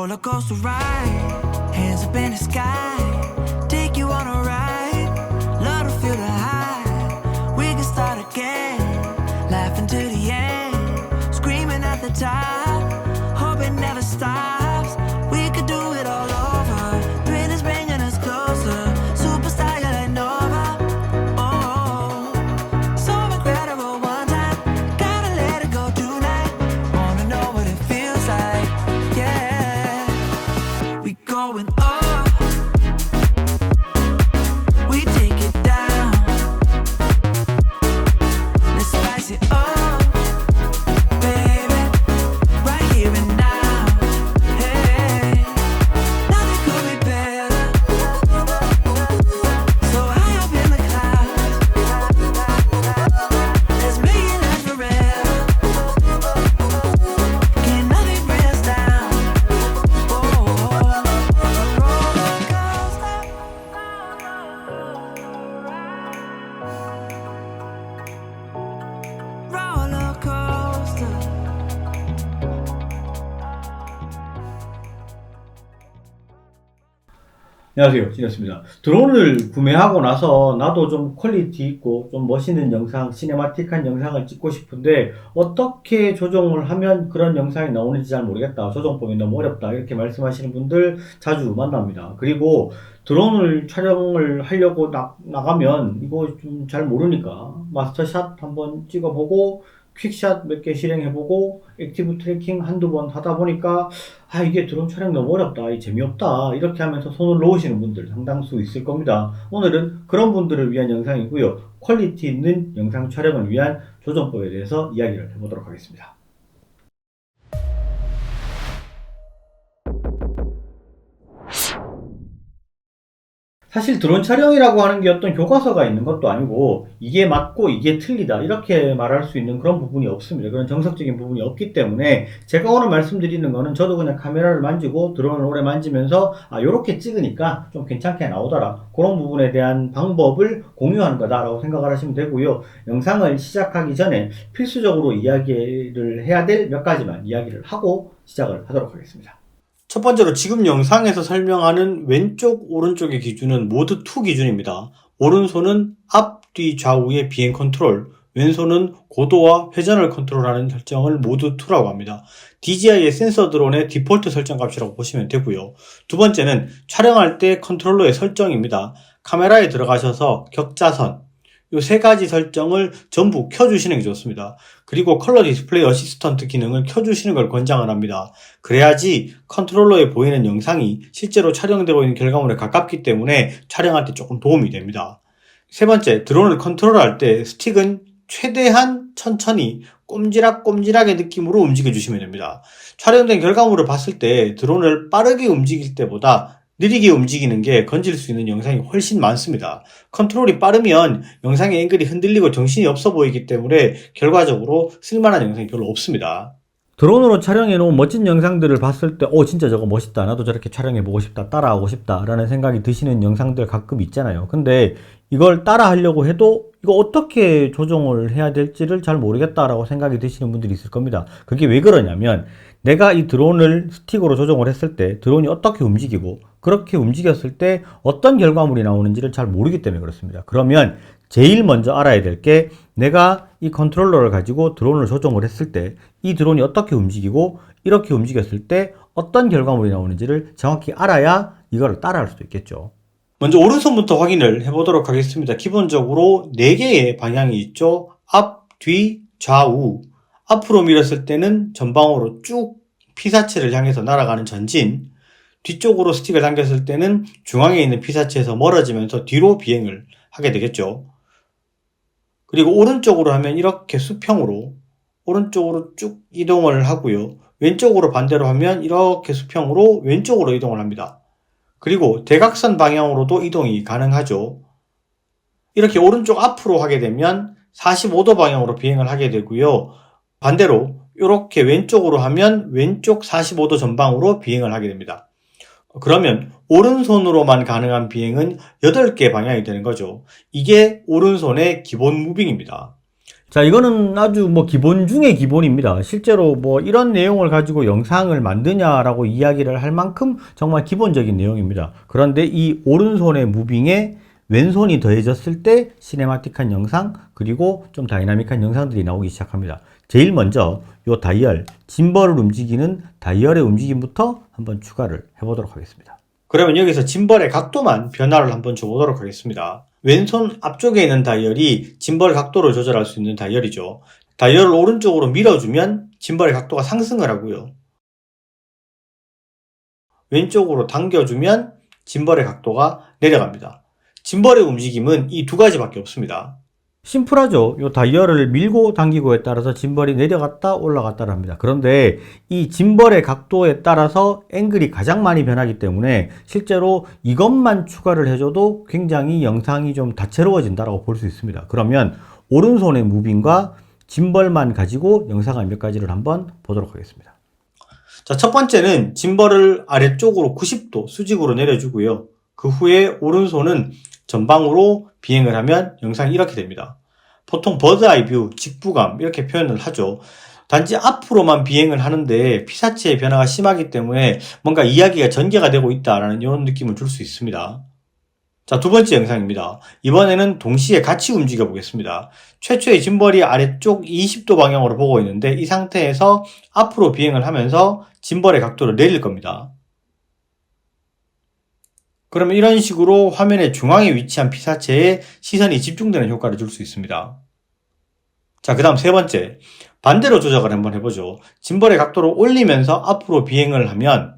roller coaster ride, hands up in the sky, take you on a ride, love to feel the high, we can start again, laughing to the end, screaming at the top, hope it never stops, we could do it all over, thrill is bringing us closer, superstar you're like Nova, oh, so incredible one time, gotta let it go tonight, wanna know what it feels like, yeah, we going up, we take it down, let's spice it up, baby, right here and now, hey, nothing could be better, so high up in the clouds, let's make it last forever, can nothing bring us down, oh, roller coaster, roller coaster. 안녕하세요, 진혁습니다. 드론을 구매하고 나서 나도 좀 퀄리티 있고 좀 멋있는 영상, 시네마틱한 영상을 찍고 싶은데 어떻게 조정을 하면 그런 영상이 나오는지 잘 모르겠다. 조정법이 너무 어렵다. 이렇게 말씀하시는 분들 자주 만납니다. 그리고 드론을 촬영을 하려고 나가면 이거 좀 잘 모르니까 마스터샷 한번 찍어보고 퀵샷 몇 개 실행해보고 액티브 트래킹 한두 번 하다 보니까 아 이게 드론 촬영 너무 어렵다, 이 재미없다 이렇게 하면서 손을 놓으시는 분들 상당수 있을 겁니다. 오늘은 그런 분들을 위한 영상이고요, 퀄리티 있는 영상 촬영을 위한 조정법에 대해서 이야기를 해보도록 하겠습니다. 사실 드론 촬영이라고 하는 게 어떤 교과서가 있는 것도 아니고 이게 맞고 이게 틀리다 이렇게 말할 수 있는 그런 부분이 없습니다. 그런 정석적인 부분이 없기 때문에 제가 오늘 말씀드리는 거는 저도 그냥 카메라를 만지고 드론을 오래 만지면서 아 요렇게 찍으니까 좀 괜찮게 나오더라, 그런 부분에 대한 방법을 공유하는 거다라고 생각을 하시면 되고요. 영상을 시작하기 전에 필수적으로 이야기를 해야 될 몇 가지만 이야기를 하고 시작을 하도록 하겠습니다. 첫 번째로 지금 영상에서 설명하는 왼쪽 오른쪽의 기준은 모드 2 기준입니다. 오른손은 앞, 뒤, 좌우의 비행 컨트롤, 왼손은 고도와 회전을 컨트롤하는 설정을 모드 2라고 합니다. DJI의 센서 드론의 디폴트 설정 값이라고 보시면 되고요. 두 번째는 촬영할 때 컨트롤러의 설정입니다. 카메라에 들어가셔서 격자선, 이 세 가지 설정을 전부 켜주시는 게 좋습니다. 그리고 컬러 디스플레이 어시스턴트 기능을 켜주시는 걸 권장을 합니다. 그래야지 컨트롤러에 보이는 영상이 실제로 촬영되고 있는 결과물에 가깝기 때문에 촬영할 때 조금 도움이 됩니다. 세 번째, 드론을 컨트롤할 때 스틱은 최대한 천천히 꼼지락꼼지락의 느낌으로 움직여 주시면 됩니다. 촬영된 결과물을 봤을 때 드론을 빠르게 움직일 때보다 느리게 움직이는 게 건질 수 있는 영상이 훨씬 많습니다. 컨트롤이 빠르면 영상의 앵글이 흔들리고 정신이 없어 보이기 때문에 결과적으로 쓸만한 영상이 별로 없습니다. 드론으로 촬영해 놓은 멋진 영상들을 봤을 때 진짜 저거 멋있다, 나도 저렇게 촬영해 보고 싶다, 따라하고 싶다 라는 생각이 드시는 영상들 가끔 있잖아요. 근데 이걸 따라 하려고 해도 이거 어떻게 조정을 해야 될지를 잘 모르겠다라고 생각이 드시는 분들이 있을 겁니다. 그게 왜 그러냐면 내가 이 드론을 스틱으로 조정을 했을 때 드론이 어떻게 움직이고 그렇게 움직였을 때 어떤 결과물이 나오는지를 잘 모르기 때문에 그렇습니다. 그러면 제일 먼저 알아야 될 게 내가 이 컨트롤러를 가지고 드론을 조정을 했을 때 이 드론이 어떻게 움직이고 이렇게 움직였을 때 어떤 결과물이 나오는지를 정확히 알아야 이거를 따라할 수도 있겠죠. 먼저 오른손부터 확인을 해보도록 하겠습니다. 기본적으로 4개의 방향이 있죠. 앞, 뒤, 좌우. 앞으로 밀었을 때는 전방으로 쭉 피사체를 향해서 날아가는 전진, 뒤쪽으로 스틱을 당겼을 때는 중앙에 있는 피사체에서 멀어지면서 뒤로 비행을 하게 되겠죠. 그리고 오른쪽으로 하면 이렇게 수평으로 오른쪽으로 쭉 이동을 하고요. 왼쪽으로 반대로 하면 이렇게 수평으로 왼쪽으로 이동을 합니다. 그리고 대각선 방향으로도 이동이 가능하죠. 이렇게 오른쪽 앞으로 하게 되면 45도 방향으로 비행을 하게 되고요. 반대로 이렇게 왼쪽으로 하면 왼쪽 45도 전방으로 비행을 하게 됩니다. 그러면 오른손으로만 가능한 비행은 8개 방향이 되는 거죠. 이게 오른손의 기본 무빙입니다. 자, 이거는 아주 기본 중의 기본입니다. 실제로 이런 내용을 가지고 영상을 만드냐라고 이야기를 할 만큼 정말 기본적인 내용입니다. 그런데 이 오른손의 무빙에 왼손이 더해졌을 때 시네마틱한 영상, 그리고 좀 다이나믹한 영상들이 나오기 시작합니다. 제일 먼저 이 다이얼, 짐벌을 움직이는 다이얼의 움직임부터 한번 추가를 해보도록 하겠습니다. 그러면 여기서 짐벌의 각도만 변화를 한번 줘보도록 하겠습니다. 왼손 앞쪽에 있는 다이얼이 짐벌 각도를 조절할 수 있는 다이얼이죠. 다이얼을 오른쪽으로 밀어주면 짐벌의 각도가 상승을 하고요. 왼쪽으로 당겨주면 짐벌의 각도가 내려갑니다. 짐벌의 움직임은 이 두 가지밖에 없습니다. 심플하죠. 이 다이얼을 밀고 당기고에 따라서 짐벌이 내려갔다 올라갔다 합니다. 그런데 이 짐벌의 각도에 따라서 앵글이 가장 많이 변하기 때문에 실제로 이것만 추가를 해줘도 굉장히 영상이 좀 다채로워진다고 볼 수 있습니다. 그러면 오른손의 무빙과 짐벌만 가지고 영상을 몇 가지를 한번 보도록 하겠습니다. 자, 첫 번째는 짐벌을 아래쪽으로 90도 수직으로 내려주고요. 그 후에 오른손은 전방으로 비행을 하면 영상이 이렇게 됩니다. 보통 버드아이 뷰, 직부감 이렇게 표현을 하죠. 단지 앞으로만 비행을 하는데 피사체의 변화가 심하기 때문에 뭔가 이야기가 전개가 되고 있다라는 이런 느낌을 줄 수 있습니다. 자, 두 번째 영상입니다. 이번에는 동시에 같이 움직여 보겠습니다. 최초의 짐벌이 아래쪽 20도 방향으로 보고 있는데 이 상태에서 앞으로 비행을 하면서 짐벌의 각도를 내릴 겁니다. 그러면 이런 식으로 화면의 중앙에 위치한 피사체에 시선이 집중되는 효과를 줄 수 있습니다. 자, 그 다음 세 번째, 반대로 조작을 한번 해보죠. 짐벌의 각도를 올리면서 앞으로 비행을 하면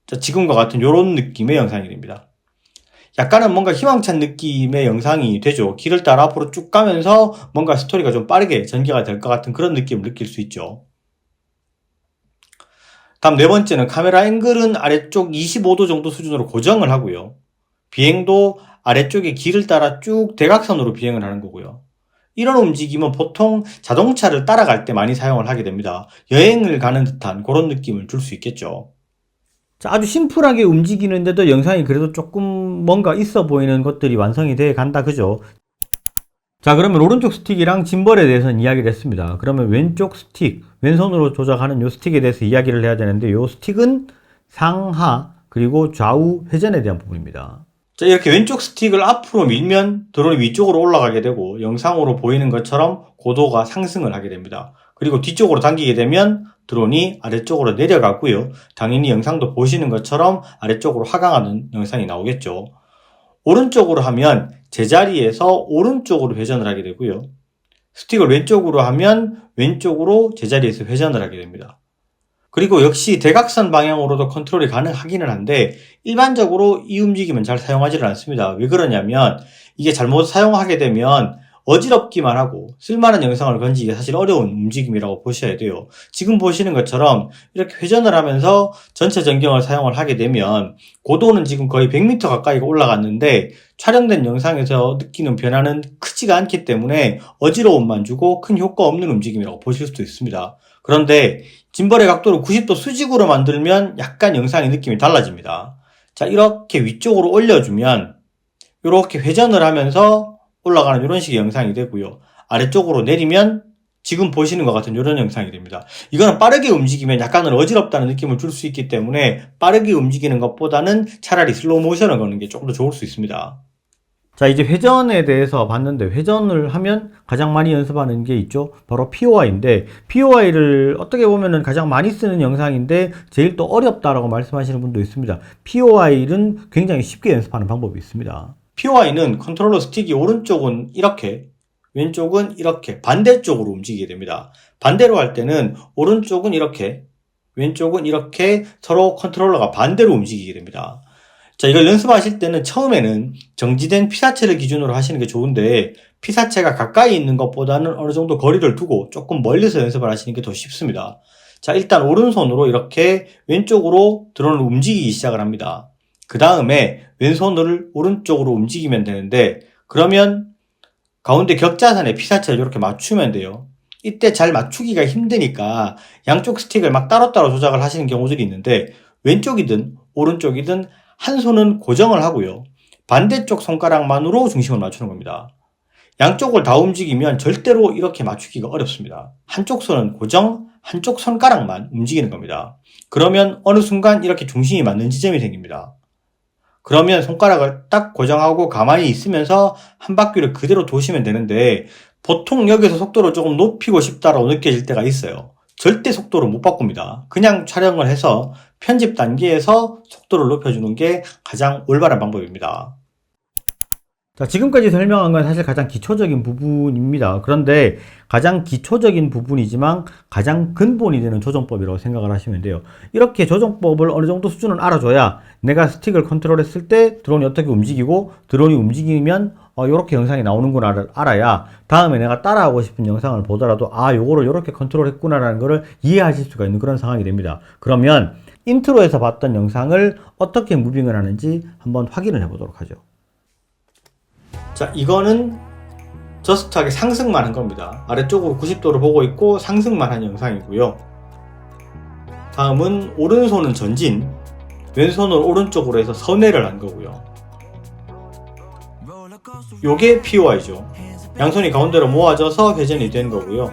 자, 지금과 같은 이런 느낌의 영상이 됩니다. 약간은 뭔가 희망찬 느낌의 영상이 되죠. 길을 따라 앞으로 쭉 가면서 뭔가 스토리가 좀 빠르게 전개가 될 것 같은 그런 느낌을 느낄 수 있죠. 다음 네 번째는 카메라 앵글은 아래쪽 25도 정도 수준으로 고정을 하고요. 비행도 아래쪽에 길을 따라 쭉 대각선으로 비행을 하는 거고요. 이런 움직임은 보통 자동차를 따라갈 때 많이 사용을 하게 됩니다. 여행을 가는 듯한 그런 느낌을 줄 수 있겠죠. 자, 아주 심플하게 움직이는데도 영상이 그래도 조금 뭔가 있어 보이는 것들이 완성이 돼 간다, 그죠? 자, 그러면 오른쪽 스틱이랑 짐벌에 대해서는 이야기를 했습니다. 그러면 왼쪽 스틱, 왼손으로 조작하는 이 스틱에 대해서 이야기를 해야 되는데 이 스틱은 상하 그리고 좌우 회전에 대한 부분입니다. 자, 이렇게 왼쪽 스틱을 앞으로 밀면 드론이 위쪽으로 올라가게 되고 영상으로 보이는 것처럼 고도가 상승을 하게 됩니다. 그리고 뒤쪽으로 당기게 되면 드론이 아래쪽으로 내려가고요. 당연히 영상도 보시는 것처럼 아래쪽으로 하강하는 영상이 나오겠죠. 오른쪽으로 하면 제자리에서 오른쪽으로 회전을 하게 되고요. 스틱을 왼쪽으로 하면 왼쪽으로 제자리에서 회전을 하게 됩니다. 그리고 역시 대각선 방향으로도 컨트롤이 가능하기는 한데 일반적으로 이 움직임은 잘 사용하지는 않습니다. 왜 그러냐면 이게 잘못 사용하게 되면 어지럽기만 하고 쓸만한 영상을 건지기가 사실 어려운 움직임이라고 보셔야 돼요. 지금 보시는 것처럼 이렇게 회전을 하면서 전체 전경을 사용을 하게 되면 고도는 지금 거의 100m 가까이가 올라갔는데 촬영된 영상에서 느끼는 변화는 크지가 않기 때문에 어지러움만 주고 큰 효과 없는 움직임이라고 보실 수도 있습니다. 그런데 짐벌의 각도를 90도 수직으로 만들면 약간 영상의 느낌이 달라집니다. 자, 이렇게 위쪽으로 올려주면 이렇게 회전을 하면서 올라가는 이런 식의 영상이 되고요. 아래쪽으로 내리면 지금 보시는 것 같은 이런 영상이 됩니다. 이거는 빠르게 움직이면 약간은 어지럽다는 느낌을 줄 수 있기 때문에 빠르게 움직이는 것보다는 차라리 슬로우 모션을 거는 게 조금 더 좋을 수 있습니다. 자, 이제 회전에 대해서 봤는데 회전을 하면 가장 많이 연습하는 게 있죠. 바로 POI인데 POI를 어떻게 보면은 가장 많이 쓰는 영상인데 제일 또 어렵다라고 말씀하시는 분도 있습니다. POI는 굉장히 쉽게 연습하는 방법이 있습니다. POI는 컨트롤러 스틱이 오른쪽은 이렇게 왼쪽은 이렇게 반대쪽으로 움직이게 됩니다. 반대로 할 때는 오른쪽은 이렇게 왼쪽은 이렇게 서로 컨트롤러가 반대로 움직이게 됩니다. 자, 이걸 연습하실 때는 처음에는 정지된 피사체를 기준으로 하시는 게 좋은데 피사체가 가까이 있는 것보다는 어느 정도 거리를 두고 조금 멀리서 연습을 하시는 게 더 쉽습니다. 자, 일단 오른손으로 이렇게 왼쪽으로 드론을 움직이기 시작을 합니다. 그 다음에 왼손을 오른쪽으로 움직이면 되는데 그러면 가운데 격자선에 피사체를 이렇게 맞추면 돼요. 이때 잘 맞추기가 힘드니까 양쪽 스틱을 막 따로따로 조작을 하시는 경우들이 있는데 왼쪽이든 오른쪽이든 한 손은 고정을 하고요. 반대쪽 손가락만으로 중심을 맞추는 겁니다. 양쪽을 다 움직이면 절대로 이렇게 맞추기가 어렵습니다. 한쪽 손은 고정, 한쪽 손가락만 움직이는 겁니다. 그러면 어느 순간 이렇게 중심이 맞는 지점이 생깁니다. 그러면 손가락을 딱 고정하고 가만히 있으면서 한 바퀴를 그대로 도시면 되는데 보통 여기서 속도를 조금 높이고 싶다라고 느껴질 때가 있어요. 절대 속도를 못 바꿉니다. 그냥 촬영을 해서 편집 단계에서 속도를 높여주는 게 가장 올바른 방법입니다. 자, 지금까지 설명한 건 사실 가장 기초적인 부분입니다. 그런데 가장 기초적인 부분이지만 가장 근본이 되는 조정법이라고 생각을 하시면 돼요. 이렇게 조정법을 어느 정도 수준은 알아줘야 내가 스틱을 컨트롤했을 때 드론이 어떻게 움직이고 드론이 움직이면 이렇게 영상이 나오는구나를 알아야 다음에 내가 따라하고 싶은 영상을 보더라도 요거를 이렇게 컨트롤했구나라는 거를 이해하실 수가 있는 그런 상황이 됩니다. 그러면 인트로에서 봤던 영상을 어떻게 무빙을 하는지 한번 확인을 해보도록 하죠. 자, 이거는 저스트하게 상승만 한 겁니다. 아래쪽으로 90도를 보고 있고 상승만 한 영상이고요. 다음은 오른손은 전진, 왼손을 오른쪽으로 해서 선회를 한 거고요. 요게 POI죠. 양손이 가운데로 모아져서 회전이 된 거고요.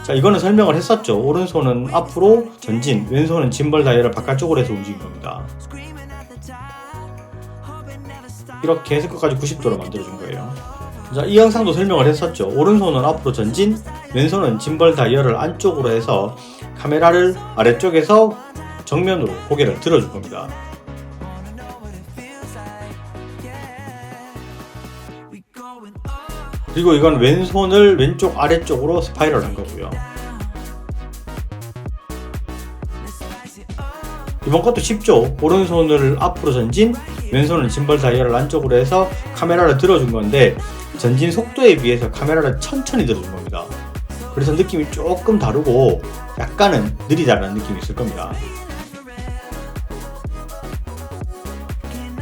자, 이거는 설명을 했었죠. 오른손은 앞으로 전진, 왼손은 짐벌 다이얼을 바깥쪽으로 해서 움직인 겁니다. 이렇게 해서 끝까지 90도로 만들어준 거예요. 자, 이 영상도 설명을 했었죠. 오른손은 앞으로 전진, 왼손은 짐벌 다이얼을 안쪽으로 해서 카메라를 아래쪽에서 정면으로 고개를 들어줄 겁니다. 그리고 이건 왼손을 왼쪽 아래쪽으로 스파이럴 한 거고요. 이번 것도 쉽죠. 오른손을 앞으로 전진, 왼손은 짐벌 다이얼을 안쪽으로 해서 카메라를 들어준 건데 전진 속도에 비해서 카메라를 천천히 들어준 겁니다. 그래서 느낌이 조금 다르고 약간은 느리다는 느낌이 있을 겁니다.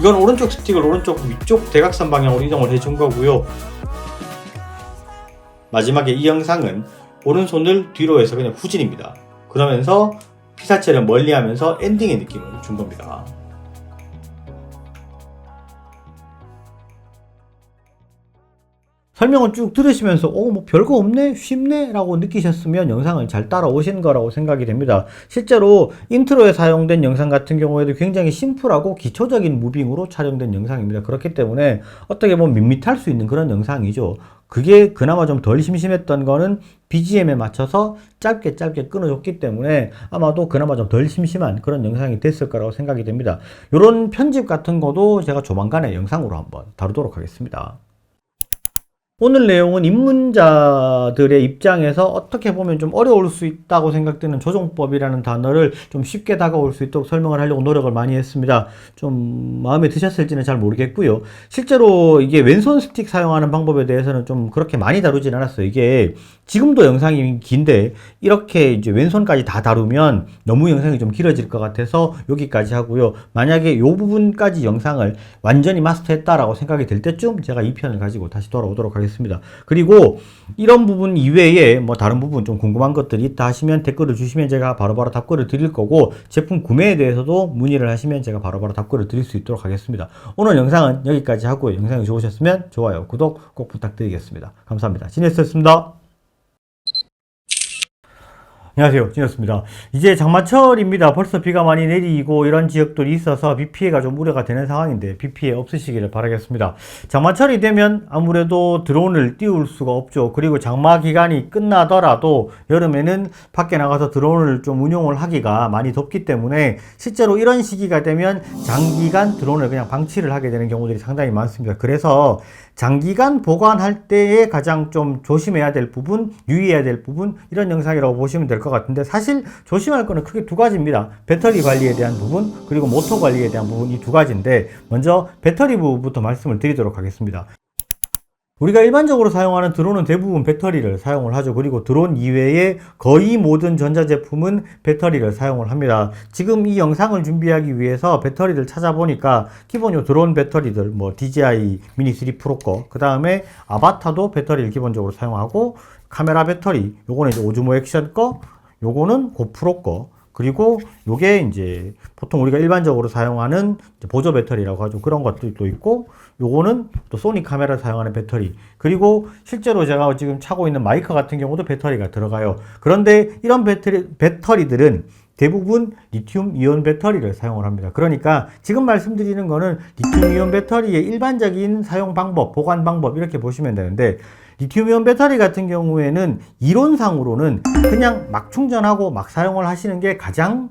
이건 오른쪽 스틱을 오른쪽 위쪽 대각선 방향으로 이동을 해준 거고요. 마지막에 이 영상은 오른손을 뒤로 해서 그냥 후진입니다. 그러면서 피사체를 멀리하면서 엔딩의 느낌을 준 겁니다. 설명을 쭉 들으시면서 뭐 별거 없네? 쉽네? 라고 느끼셨으면 영상을 잘 따라오신 거라고 생각이 됩니다. 실제로 인트로에 사용된 영상 같은 경우에도 굉장히 심플하고 기초적인 무빙으로 촬영된 영상입니다. 그렇기 때문에 어떻게 보면 밋밋할 수 있는 그런 영상이죠. 그게 그나마 좀 덜 심심했던 거는 BGM에 맞춰서 짧게 끊어줬기 때문에 아마도 그나마 좀 덜 심심한 그런 영상이 됐을 거라고 생각이 됩니다. 이런 편집 같은 거도 제가 조만간에 영상으로 한번 다루도록 하겠습니다. 오늘 내용은 입문자들의 입장에서 어떻게 보면 좀 어려울 수 있다고 생각되는 조정법이라는 단어를 좀 쉽게 다가올 수 있도록 설명을 하려고 노력을 많이 했습니다. 좀 마음에 드셨을지는 잘 모르겠고요. 실제로 이게 왼손 스틱 사용하는 방법에 대해서는 좀 그렇게 많이 다루진 않았어요. 이게 지금도 영상이 긴데 이렇게 이제 왼손까지 다 다루면 너무 영상이 좀 길어질 것 같아서 여기까지 하고요. 만약에 이 부분까지 영상을 완전히 마스터했다라고 생각이 될 때쯤 제가 이 편을 가지고 다시 돌아오도록 하겠습니다. 그리고 이런 부분 이외에 뭐 다른 부분 좀 궁금한 것들이 있다 하시면 댓글을 주시면 제가 바로바로 답글을 드릴 거고 제품 구매에 대해서도 문의를 하시면 제가 바로바로 답글을 드릴 수 있도록 하겠습니다. 오늘 영상은 여기까지 하고요. 영상이 좋으셨으면 좋아요, 구독 꼭 부탁드리겠습니다. 감사합니다. 진했었습니다. 안녕하세요, 진이었습니다. 이제 장마철입니다. 벌써 비가 많이 내리고 이런 지역들이 있어서 비 피해가 좀 우려가 되는 상황인데 비 피해 없으시기를 바라겠습니다. 장마철이 되면 아무래도 드론을 띄울 수가 없죠. 그리고 장마 기간이 끝나더라도 여름에는 밖에 나가서 드론을 좀 운용을 하기가 많이 덥기 때문에 실제로 이런 시기가 되면 장기간 드론을 그냥 방치를 하게 되는 경우들이 상당히 많습니다. 그래서 장기간 보관할 때에 가장 좀 조심해야 될 부분, 유의해야 될 부분, 이런 영상이라고 보시면 될 것 같은데, 사실 조심할 거는 크게 두 가지입니다. 배터리 관리에 대한 부분, 그리고 모터 관리에 대한 부분, 이 두 가지인데, 먼저 배터리 부분부터 말씀을 드리도록 하겠습니다. 우리가 일반적으로 사용하는 드론은 대부분 배터리를 사용을 하죠. 그리고 드론 이외에 거의 모든 전자제품은 배터리를 사용을 합니다. 지금 이 영상을 준비하기 위해서 배터리를 찾아보니까 기본적으로 드론 배터리들, 뭐 DJI 미니 3 프로 거, 그 다음에 아바타도 배터리를 기본적으로 사용하고, 카메라 배터리, 요거는 이제 오즈모 액션 거, 요거는 고프로 거, 그리고 요게 이제 보통 우리가 일반적으로 사용하는 보조 배터리라고 하죠. 그런 것들도 있고, 요거는 또 소니 카메라 사용하는 배터리. 그리고 실제로 제가 지금 차고 있는 마이크 같은 경우도 배터리가 들어가요. 그런데 이런 배터리들은 대부분 리튬 이온 배터리를 사용을 합니다. 그러니까 지금 말씀드리는 거는 리튬 이온 배터리의 일반적인 사용 방법, 보관 방법 이렇게 보시면 되는데, 리튬이온 배터리 같은 경우에는 이론상으로는 그냥 막 충전하고 막 사용을 하시는 게 가장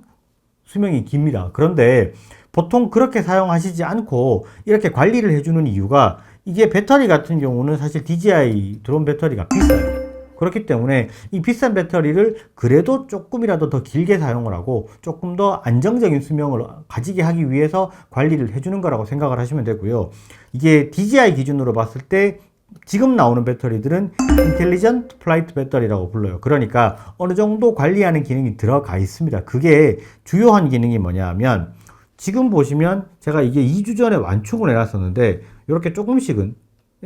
수명이 깁니다. 그런데 보통 그렇게 사용하시지 않고 이렇게 관리를 해주는 이유가, 이게 배터리 같은 경우는 사실 DJI 드론 배터리가 비싸요. 그렇기 때문에 이 비싼 배터리를 그래도 조금이라도 더 길게 사용을 하고 조금 더 안정적인 수명을 가지게 하기 위해서 관리를 해주는 거라고 생각을 하시면 되고요. 이게 DJI 기준으로 봤을 때 지금 나오는 배터리들은 인텔리전트 플라이트 배터리라고 불러요. 그러니까 어느 정도 관리하는 기능이 들어가 있습니다. 그게 주요한 기능이 뭐냐 하면, 지금 보시면 제가 이게 2주 전에 완충을 해놨었는데 이렇게 조금씩은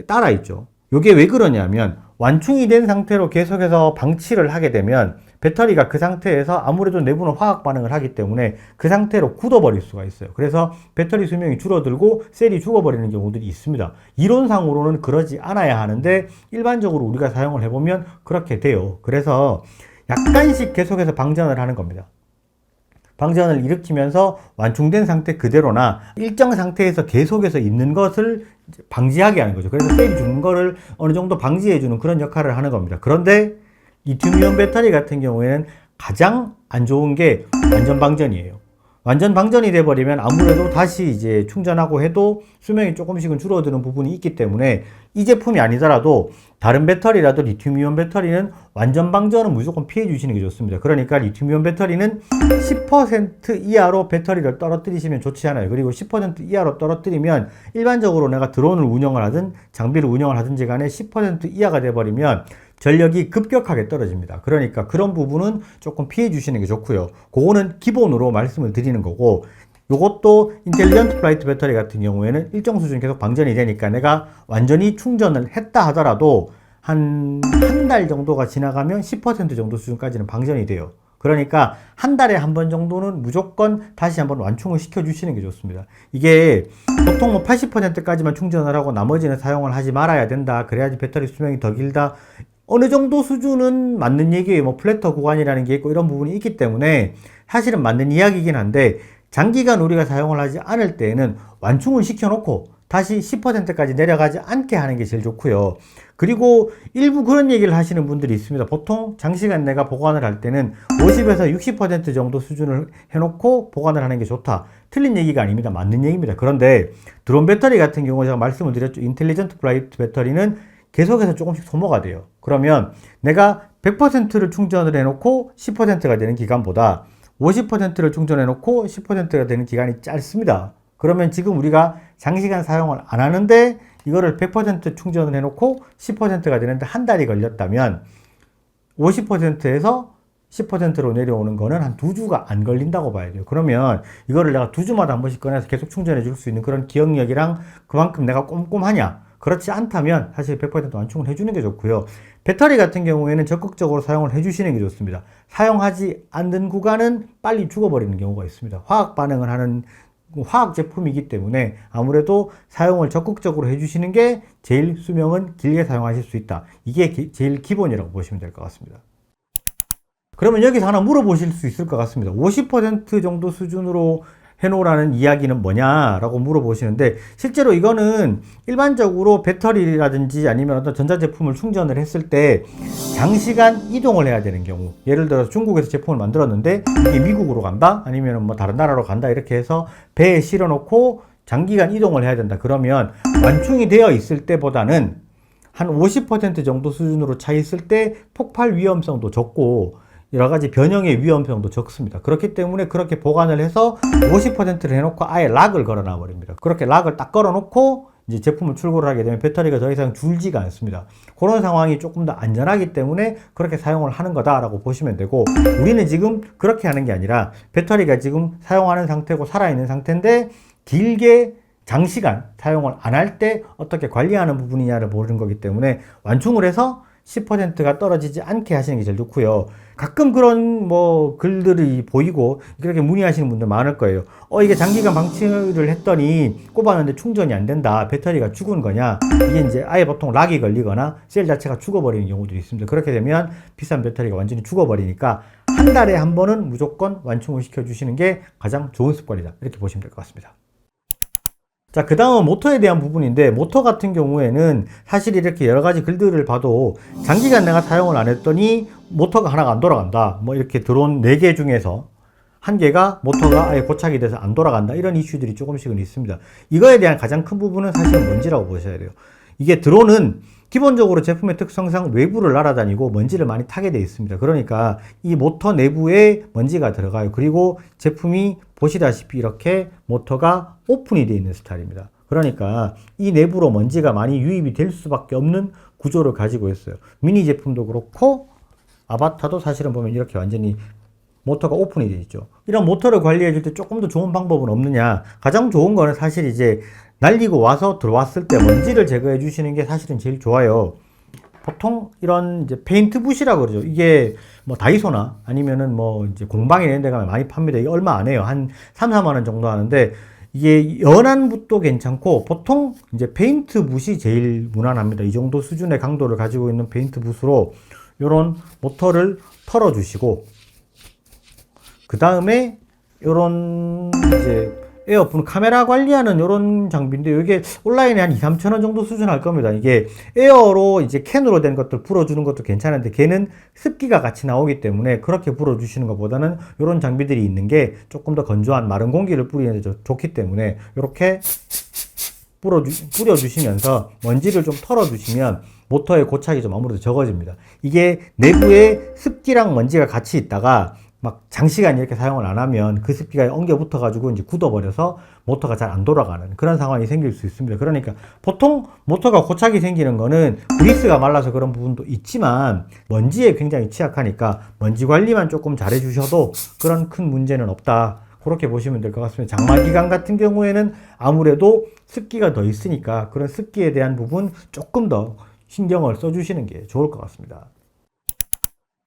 따라 있죠. 이게 왜 그러냐면, 완충이 된 상태로 계속해서 방치를 하게 되면 배터리가 그 상태에서 아무래도 내부는 화학 반응을 하기 때문에 그 상태로 굳어버릴 수가 있어요. 그래서 배터리 수명이 줄어들고 셀이 죽어버리는 경우들이 있습니다. 이론상으로는 그러지 않아야 하는데 일반적으로 우리가 사용을 해보면 그렇게 돼요. 그래서 약간씩 계속해서 방전을 하는 겁니다. 방전을 일으키면서 완충된 상태 그대로나 일정 상태에서 계속해서 있는 것을 방지하게 하는 거죠. 그래서 셀이 죽는 거를 어느 정도 방지해주는 그런 역할을 하는 겁니다. 그런데 리튬이온 배터리 같은 경우에는 가장 안 좋은 게 완전 방전이에요. 완전 방전이 돼버리면 아무래도 다시 이제 충전하고 해도 수명이 조금씩은 줄어드는 부분이 있기 때문에, 이 제품이 아니더라도 다른 배터리라도 리튬이온 배터리는 완전 방전은 무조건 피해 주시는 게 좋습니다. 그러니까 리튬이온 배터리는 10% 이하로 배터리를 떨어뜨리시면 좋지 않아요. 그리고 10% 이하로 떨어뜨리면 일반적으로 내가 드론을 운영을 하든 장비를 운영을 하든지 간에 10% 이하가 돼버리면 전력이 급격하게 떨어집니다. 그러니까 그런 부분은 조금 피해 주시는 게 좋고요. 그거는 기본으로 말씀을 드리는 거고, 요것도 인텔리전트 플라이트 배터리 같은 경우에는 일정 수준 계속 방전이 되니까 내가 완전히 충전을 했다 하더라도 한 달 정도가 지나가면 10% 정도 수준까지는 방전이 돼요. 그러니까 한 달에 한 번 정도는 무조건 다시 한번 완충을 시켜 주시는 게 좋습니다. 이게 보통 뭐 80%까지만 충전을 하고 나머지는 사용을 하지 말아야 된다, 그래야지 배터리 수명이 더 길다, 어느 정도 수준은 맞는 얘기예요. 뭐 플래터 구간이라는 게 있고 이런 부분이 있기 때문에 사실은 맞는 이야기이긴 한데, 장기간 우리가 사용을 하지 않을 때에는 완충을 시켜놓고 다시 10%까지 내려가지 않게 하는 게 제일 좋고요. 그리고 일부 그런 얘기를 하시는 분들이 있습니다. 보통 장시간 내가 보관을 할 때는 50에서 60% 정도 수준을 해놓고 보관을 하는 게 좋다. 틀린 얘기가 아닙니다. 맞는 얘기입니다. 그런데 드론 배터리 같은 경우 제가 말씀을 드렸죠. 인텔리전트 플라이트 배터리는 계속해서 조금씩 소모가 돼요. 그러면 내가 100%를 충전을 해놓고 10%가 되는 기간보다 50%를 충전해놓고 10%가 되는 기간이 짧습니다. 그러면 지금 우리가 장시간 사용을 안 하는데 이거를 100% 충전을 해놓고 10%가 되는데 한 달이 걸렸다면 50%에서 10%로 내려오는 거는 한 2주가 안 걸린다고 봐야 돼요. 그러면 이거를 내가 2주마다 한 번씩 꺼내서 계속 충전해 줄 수 있는 그런 기억력이랑 그만큼 내가 꼼꼼하냐? 그렇지 않다면 사실 100% 완충을 해주는 게 좋고요. 배터리 같은 경우에는 적극적으로 사용을 해주시는 게 좋습니다. 사용하지 않는 구간은 빨리 죽어버리는 경우가 있습니다. 화학 반응을 하는 화학 제품이기 때문에 아무래도 사용을 적극적으로 해주시는 게 제일 수명은 길게 사용하실 수 있다. 이게 제일 기본이라고 보시면 될 것 같습니다. 그러면 여기서 하나 물어보실 수 있을 것 같습니다. 50% 정도 수준으로 해놓으라는 이야기는 뭐냐라고 물어보시는데, 실제로 이거는 일반적으로 배터리라든지 아니면 어떤 전자제품을 충전을 했을 때 장시간 이동을 해야 되는 경우, 예를 들어서 중국에서 제품을 만들었는데 이게 미국으로 간다, 아니면 뭐 다른 나라로 간다, 이렇게 해서 배에 실어 놓고 장기간 이동을 해야 된다. 그러면 완충이 되어 있을 때보다는 한 50% 정도 수준으로 차 있을 때 폭발 위험성도 적고 여러 가지 변형의 위험성도 적습니다. 그렇기 때문에 그렇게 보관을 해서 50%를 해놓고 아예 락을 걸어놔 버립니다. 그렇게 락을 딱 걸어놓고 이제 제품을 출고를 하게 되면 배터리가 더 이상 줄지가 않습니다. 그런 상황이 조금 더 안전하기 때문에 그렇게 사용을 하는 거다라고 보시면 되고, 우리는 지금 그렇게 하는 게 아니라 배터리가 지금 사용하는 상태고 살아있는 상태인데 길게 장시간 사용을 안 할 때 어떻게 관리하는 부분이냐를 보는 거기 때문에 완충을 해서 10%가 떨어지지 않게 하시는 게 제일 좋고요. 가끔 그런 뭐 글들이 보이고 그렇게 문의하시는 분들 많을 거예요. 이게 장기간 방치를 했더니 꼽았는데 충전이 안 된다. 배터리가 죽은 거냐? 이게 이제 아예 보통 락이 걸리거나 셀 자체가 죽어버리는 경우들이 있습니다. 그렇게 되면 비싼 배터리가 완전히 죽어버리니까 한 달에 한 번은 무조건 완충을 시켜주시는 게 가장 좋은 습관이다. 이렇게 보시면 될 것 같습니다. 자, 그 다음은 모터에 대한 부분인데, 모터 같은 경우에는 사실 이렇게 여러 가지 글들을 봐도 장기간 내가 사용을 안 했더니 모터가 하나가 안 돌아간다. 뭐 이렇게 드론 4개 중에서 한 개가 모터가 아예 고착이 돼서 안 돌아간다. 이런 이슈들이 조금씩은 있습니다. 이거에 대한 가장 큰 부분은 사실은 먼지라고 보셔야 돼요. 이게 드론은 기본적으로 제품의 특성상 외부를 날아다니고 먼지를 많이 타게 되어 있습니다. 그러니까 이 모터 내부에 먼지가 들어가요. 그리고 제품이 보시다시피 이렇게 모터가 오픈이 되어 있는 스타일입니다. 그러니까 이 내부로 먼지가 많이 유입이 될 수밖에 없는 구조를 가지고 있어요. 미니 제품도 그렇고 아바타도 사실은 보면 이렇게 완전히 모터가 오픈이 되어 있죠. 이런 모터를 관리해 줄 때 조금 더 좋은 방법은 없느냐? 가장 좋은 거는 사실 이제 날리고 와서 들어왔을 때 먼지를 제거해 주시는 게 사실은 제일 좋아요. 보통 이런 이제 페인트 붓이라고 그러죠. 이게 뭐 다이소나 아니면은 뭐 이제 공방에 이런 데 가면 많이 팝니다. 이게 얼마 안 해요. 한 3, 4만 원 정도 하는데 이게 연한 붓도 괜찮고 보통 이제 페인트 붓이 제일 무난합니다. 이 정도 수준의 강도를 가지고 있는 페인트 붓으로 요런 모터를 털어 주시고 그 다음에 요런 이제 에어폰 카메라 관리하는 이런 장비인데 이게 온라인에 한 2, 3천 원 정도 수준 할 겁니다. 이게 에어로 이제 캔으로 된 것들 불어주는 것도 괜찮은데 걔는 습기가 같이 나오기 때문에 그렇게 불어주시는 것보다는 이런 장비들이 있는 게 조금 더 건조한 마른 공기를 뿌리는 데 좋기 때문에 이렇게 뿌려주시면서 먼지를 좀 털어주시면 모터의 고착이 좀 아무래도 적어집니다. 이게 내부에 습기랑 먼지가 같이 있다가 막 장시간 이렇게 사용을 안 하면 그 습기가 엉겨 붙어 가지고 이제 굳어버려서 모터가 잘 안 돌아가는 그런 상황이 생길 수 있습니다. 그러니까 보통 모터가 고착이 생기는 거는 그리스가 말라서 그런 부분도 있지만 먼지에 굉장히 취약하니까 먼지 관리만 조금 잘 해주셔도 그런 큰 문제는 없다. 그렇게 보시면 될 것 같습니다. 장마기간 같은 경우에는 아무래도 습기가 더 있으니까 그런 습기에 대한 부분 조금 더 신경을 써주시는 게 좋을 것 같습니다.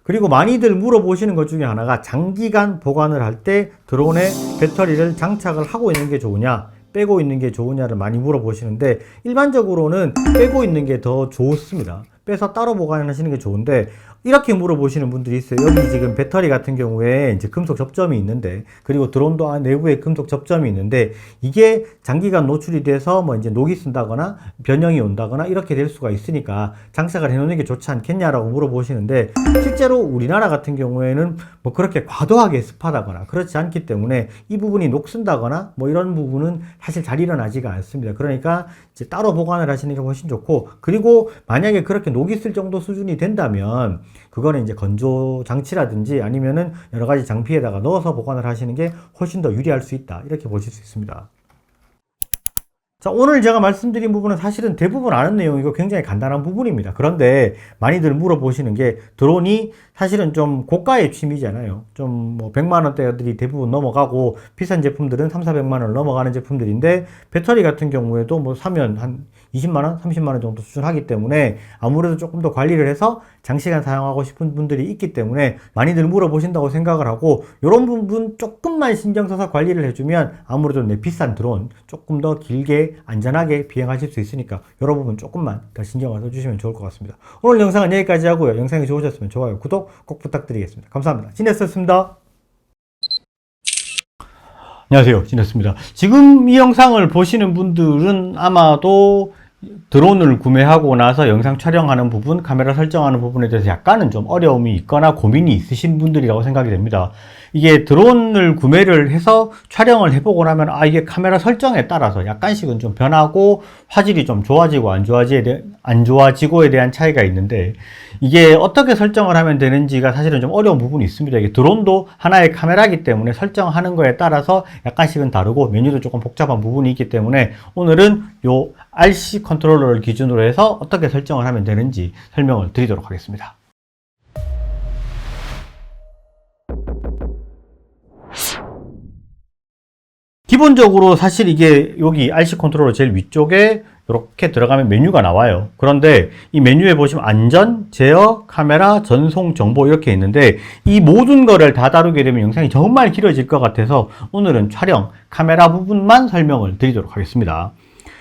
그리고 많이들 물어보시는 것 중에 하나가 장기간 보관을 할 때 드론에 배터리를 장착을 하고 있는 게 좋으냐 빼고 있는 게 좋으냐를 많이 물어보시는데 일반적으로는 빼고 있는 게 더 좋습니다. 빼서 따로 보관하시는 게 좋은데 이렇게 물어보시는 분들이 있어요. 여기 지금 배터리 같은 경우에 이제 금속 접점이 있는데 그리고 드론도 내부에 금속 접점이 있는데 이게 장기간 노출이 돼서 뭐 이제 녹이 쓴다거나 변형이 온다거나 이렇게 될 수가 있으니까 장착을 해놓는 게 좋지 않겠냐라고 물어보시는데 실제로 우리나라 같은 경우에는 뭐 그렇게 과도하게 습하다거나 그렇지 않기 때문에 이 부분이 녹슨다거나 뭐 이런 부분은 사실 잘 일어나지가 않습니다. 그러니까 이제 따로 보관을 하시는 게 훨씬 좋고 그리고 만약에 그렇게 녹이 쓸 정도 수준이 된다면 그거는 이제 건조 장치라든지 아니면은 여러 가지 장비에다가 넣어서 보관을 하시는 게 훨씬 더 유리할 수 있다. 이렇게 보실 수 있습니다. 자, 오늘 제가 말씀드린 부분은 사실은 대부분 아는 내용이고 굉장히 간단한 부분입니다. 그런데 많이들 물어보시는 게 드론이 사실은 좀 고가의 취미잖아요. 좀 뭐 100만 원대들이 대부분 넘어가고 비싼 제품들은 3, 400만 원을 넘어가는 제품들인데 배터리 같은 경우에도 뭐 사면 한 20만 원, 30만 원 정도 수준 하기 때문에 아무래도 조금 더 관리를 해서 장시간 사용하고 싶은 분들이 있기 때문에 많이들 물어보신다고 생각을 하고 이런 부분 조금만 신경 써서 관리를 해주면 아무래도 내 비싼 드론 조금 더 길게 안전하게 비행하실 수 있으니까 이런 부분 조금만 더 신경을 써주시면 좋을 것 같습니다. 오늘 영상은 여기까지 하고요. 영상이 좋으셨으면 좋아요, 구독 꼭 부탁드리겠습니다. 감사합니다. 진했었습니다. 안녕하세요, 진했습니다. 지금 이 영상을 보시는 분들은 아마도 드론을 구매하고 나서 영상 촬영하는 부분, 카메라 설정하는 부분에 대해서 약간은 좀 어려움이 있거나 고민이 있으신 분들이라고 생각이 됩니다. 이게 드론을 구매를 해서 촬영을 해보고 나면 이게 카메라 설정에 따라서 약간씩은 좀 변하고 화질이 좀 좋아지고 안 좋아지고에 대한 차이가 있는데 이게 어떻게 설정을 하면 되는지가 사실은 좀 어려운 부분이 있습니다. 이게 드론도 하나의 카메라이기 때문에 설정하는 거에 따라서 약간씩은 다르고 메뉴도 조금 복잡한 부분이 있기 때문에 오늘은 요 RC 컨트롤러를 기준으로 해서 어떻게 설정을 하면 되는지 설명을 드리도록 하겠습니다. 기본적으로 사실 이게 여기 RC 컨트롤러 제일 위쪽에 이렇게 들어가면 메뉴가 나와요. 그런데 이 메뉴에 보시면 안전, 제어, 카메라, 전송, 정보 이렇게 있는데 이 모든 거를 다 다루게 되면 영상이 정말 길어질 것 같아서 오늘은 촬영, 카메라 부분만 설명을 드리도록 하겠습니다.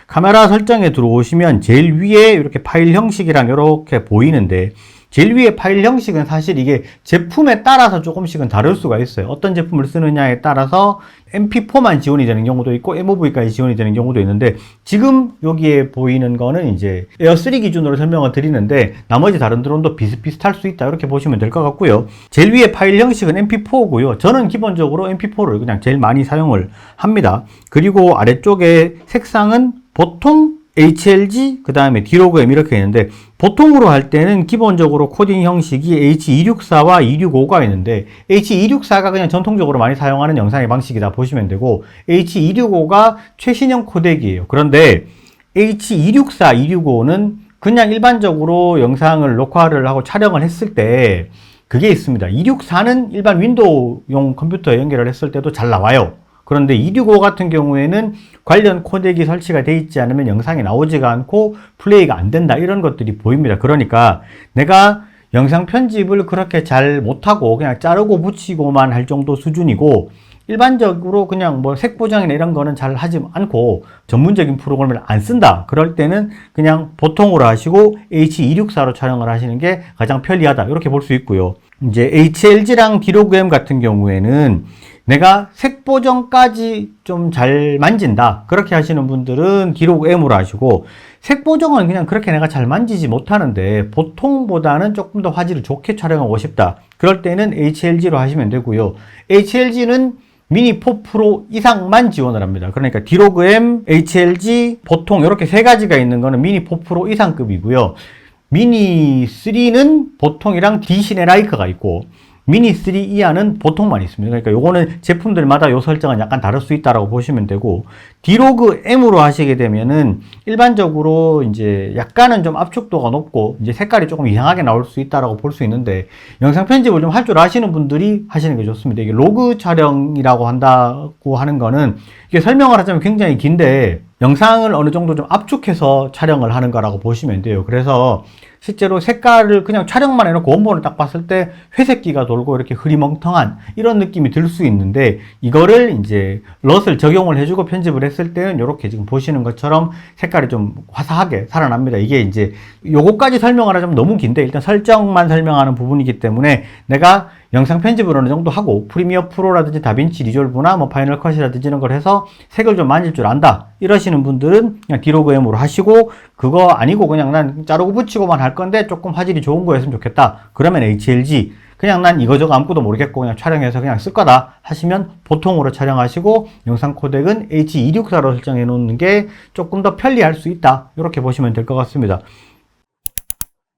카메라 설정에 들어오시면 제일 위에 이렇게 파일 형식이랑 이렇게 보이는데 제일 위에 파일 형식은 사실 이게 제품에 따라서 조금씩은 다를 수가 있어요. 어떤 제품을 쓰느냐에 따라서 MP4만 지원이 되는 경우도 있고 MOV까지 지원이 되는 경우도 있는데 지금 여기에 보이는 거는 이제 에어3 기준으로 설명을 드리는데 나머지 다른 드론도 비슷비슷할 수 있다 이렇게 보시면 될 것 같고요. 제일 위에 파일 형식은 MP4고요. 저는 기본적으로 MP4를 그냥 제일 많이 사용을 합니다. 그리고 아래쪽에 색상은 보통 HLG, 그 다음에 디로그M 이렇게 있는데 보통으로 할 때는 기본적으로 코딩 형식이 H264와 265가 있는데 H264가 그냥 전통적으로 많이 사용하는 영상의 방식이다 보시면 되고 H265가 최신형 코덱이에요. 그런데 H264, 265는 그냥 일반적으로 영상을 녹화를 하고 촬영을 했을 때 그게 있습니다. 264는 일반 윈도우용 컴퓨터에 연결을 했을 때도 잘 나와요. 그런데 265 같은 경우에는 관련 코덱이 설치가 되어 있지 않으면 영상이 나오지가 않고 플레이가 안 된다 이런 것들이 보입니다. 그러니까 내가 영상 편집을 그렇게 잘 못하고 그냥 자르고 붙이고만 할 정도 수준이고 일반적으로 그냥 뭐 색 보정이나 이런 거는 잘 하지 않고 전문적인 프로그램을 안 쓴다. 그럴 때는 그냥 보통으로 하시고 H264로 촬영을 하시는 게 가장 편리하다. 이렇게 볼 수 있고요. 이제 HLG랑 디로그M 같은 경우에는 내가 색 보정까지 좀 잘 만진다. 그렇게 하시는 분들은 디로그M으로 하시고 색 보정은 그냥 그렇게 내가 잘 만지지 못하는데 보통보다는 조금 더 화질을 좋게 촬영하고 싶다. 그럴 때는 HLG로 하시면 되고요. HLG는 미니 4 프로 이상만 지원을 합니다. 그러니까 디로그M, HLG, 보통 이렇게 세 가지가 있는 거는 미니 4 프로 이상급이고요. 미니 3는 보통이랑 DCNLike가 있고 미니 3 이하는 보통만 있습니다. 그러니까 요거는 제품들마다 요 설정은 약간 다를 수 있다라고 보시면 되고 디로그M으로 하시게 되면은 일반적으로 이제 약간은 좀 압축도가 높고 이제 색깔이 조금 이상하게 나올 수 있다라고 볼 수 있는데 영상 편집을 좀 할 줄 아시는 분들이 하시는 게 좋습니다. 이게 로그 촬영이라고 한다고 하는 거는 이게 설명을 하자면 굉장히 긴데 영상을 어느 정도 좀 압축해서 촬영을 하는 거라고 보시면 돼요. 그래서 실제로 색깔을 그냥 촬영만 해놓고 원본을 딱 봤을 때 회색기가 돌고 이렇게 흐리멍텅한 이런 느낌이 들 수 있는데 이거를 이제 럿을 적용을 해주고 편집을 했을 때는 이렇게 지금 보시는 것처럼 색깔이 좀 화사하게 살아납니다. 이게 이제 요거까지 설명을 하자면 너무 긴데 일단 설정만 설명하는 부분이기 때문에 내가 영상 편집을 어느 정도 하고 프리미어 프로라든지 다빈치 리졸브나 뭐 파이널 컷이라든지 이런 걸 해서 색을 좀 만질 줄 안다 이러시는 분들은 그냥 디로그M으로 하시고 그거 아니고 그냥 난 자르고 붙이고만 할 건데 조금 화질이 좋은 거였으면 좋겠다 그러면 HLG 그냥 난 이거저거 아무것도 모르겠고 그냥 촬영해서 그냥 쓸 거다 하시면 보통으로 촬영하시고 영상 코덱은 H264로 설정해 놓는 게 조금 더 편리할 수 있다 이렇게 보시면 될 것 같습니다.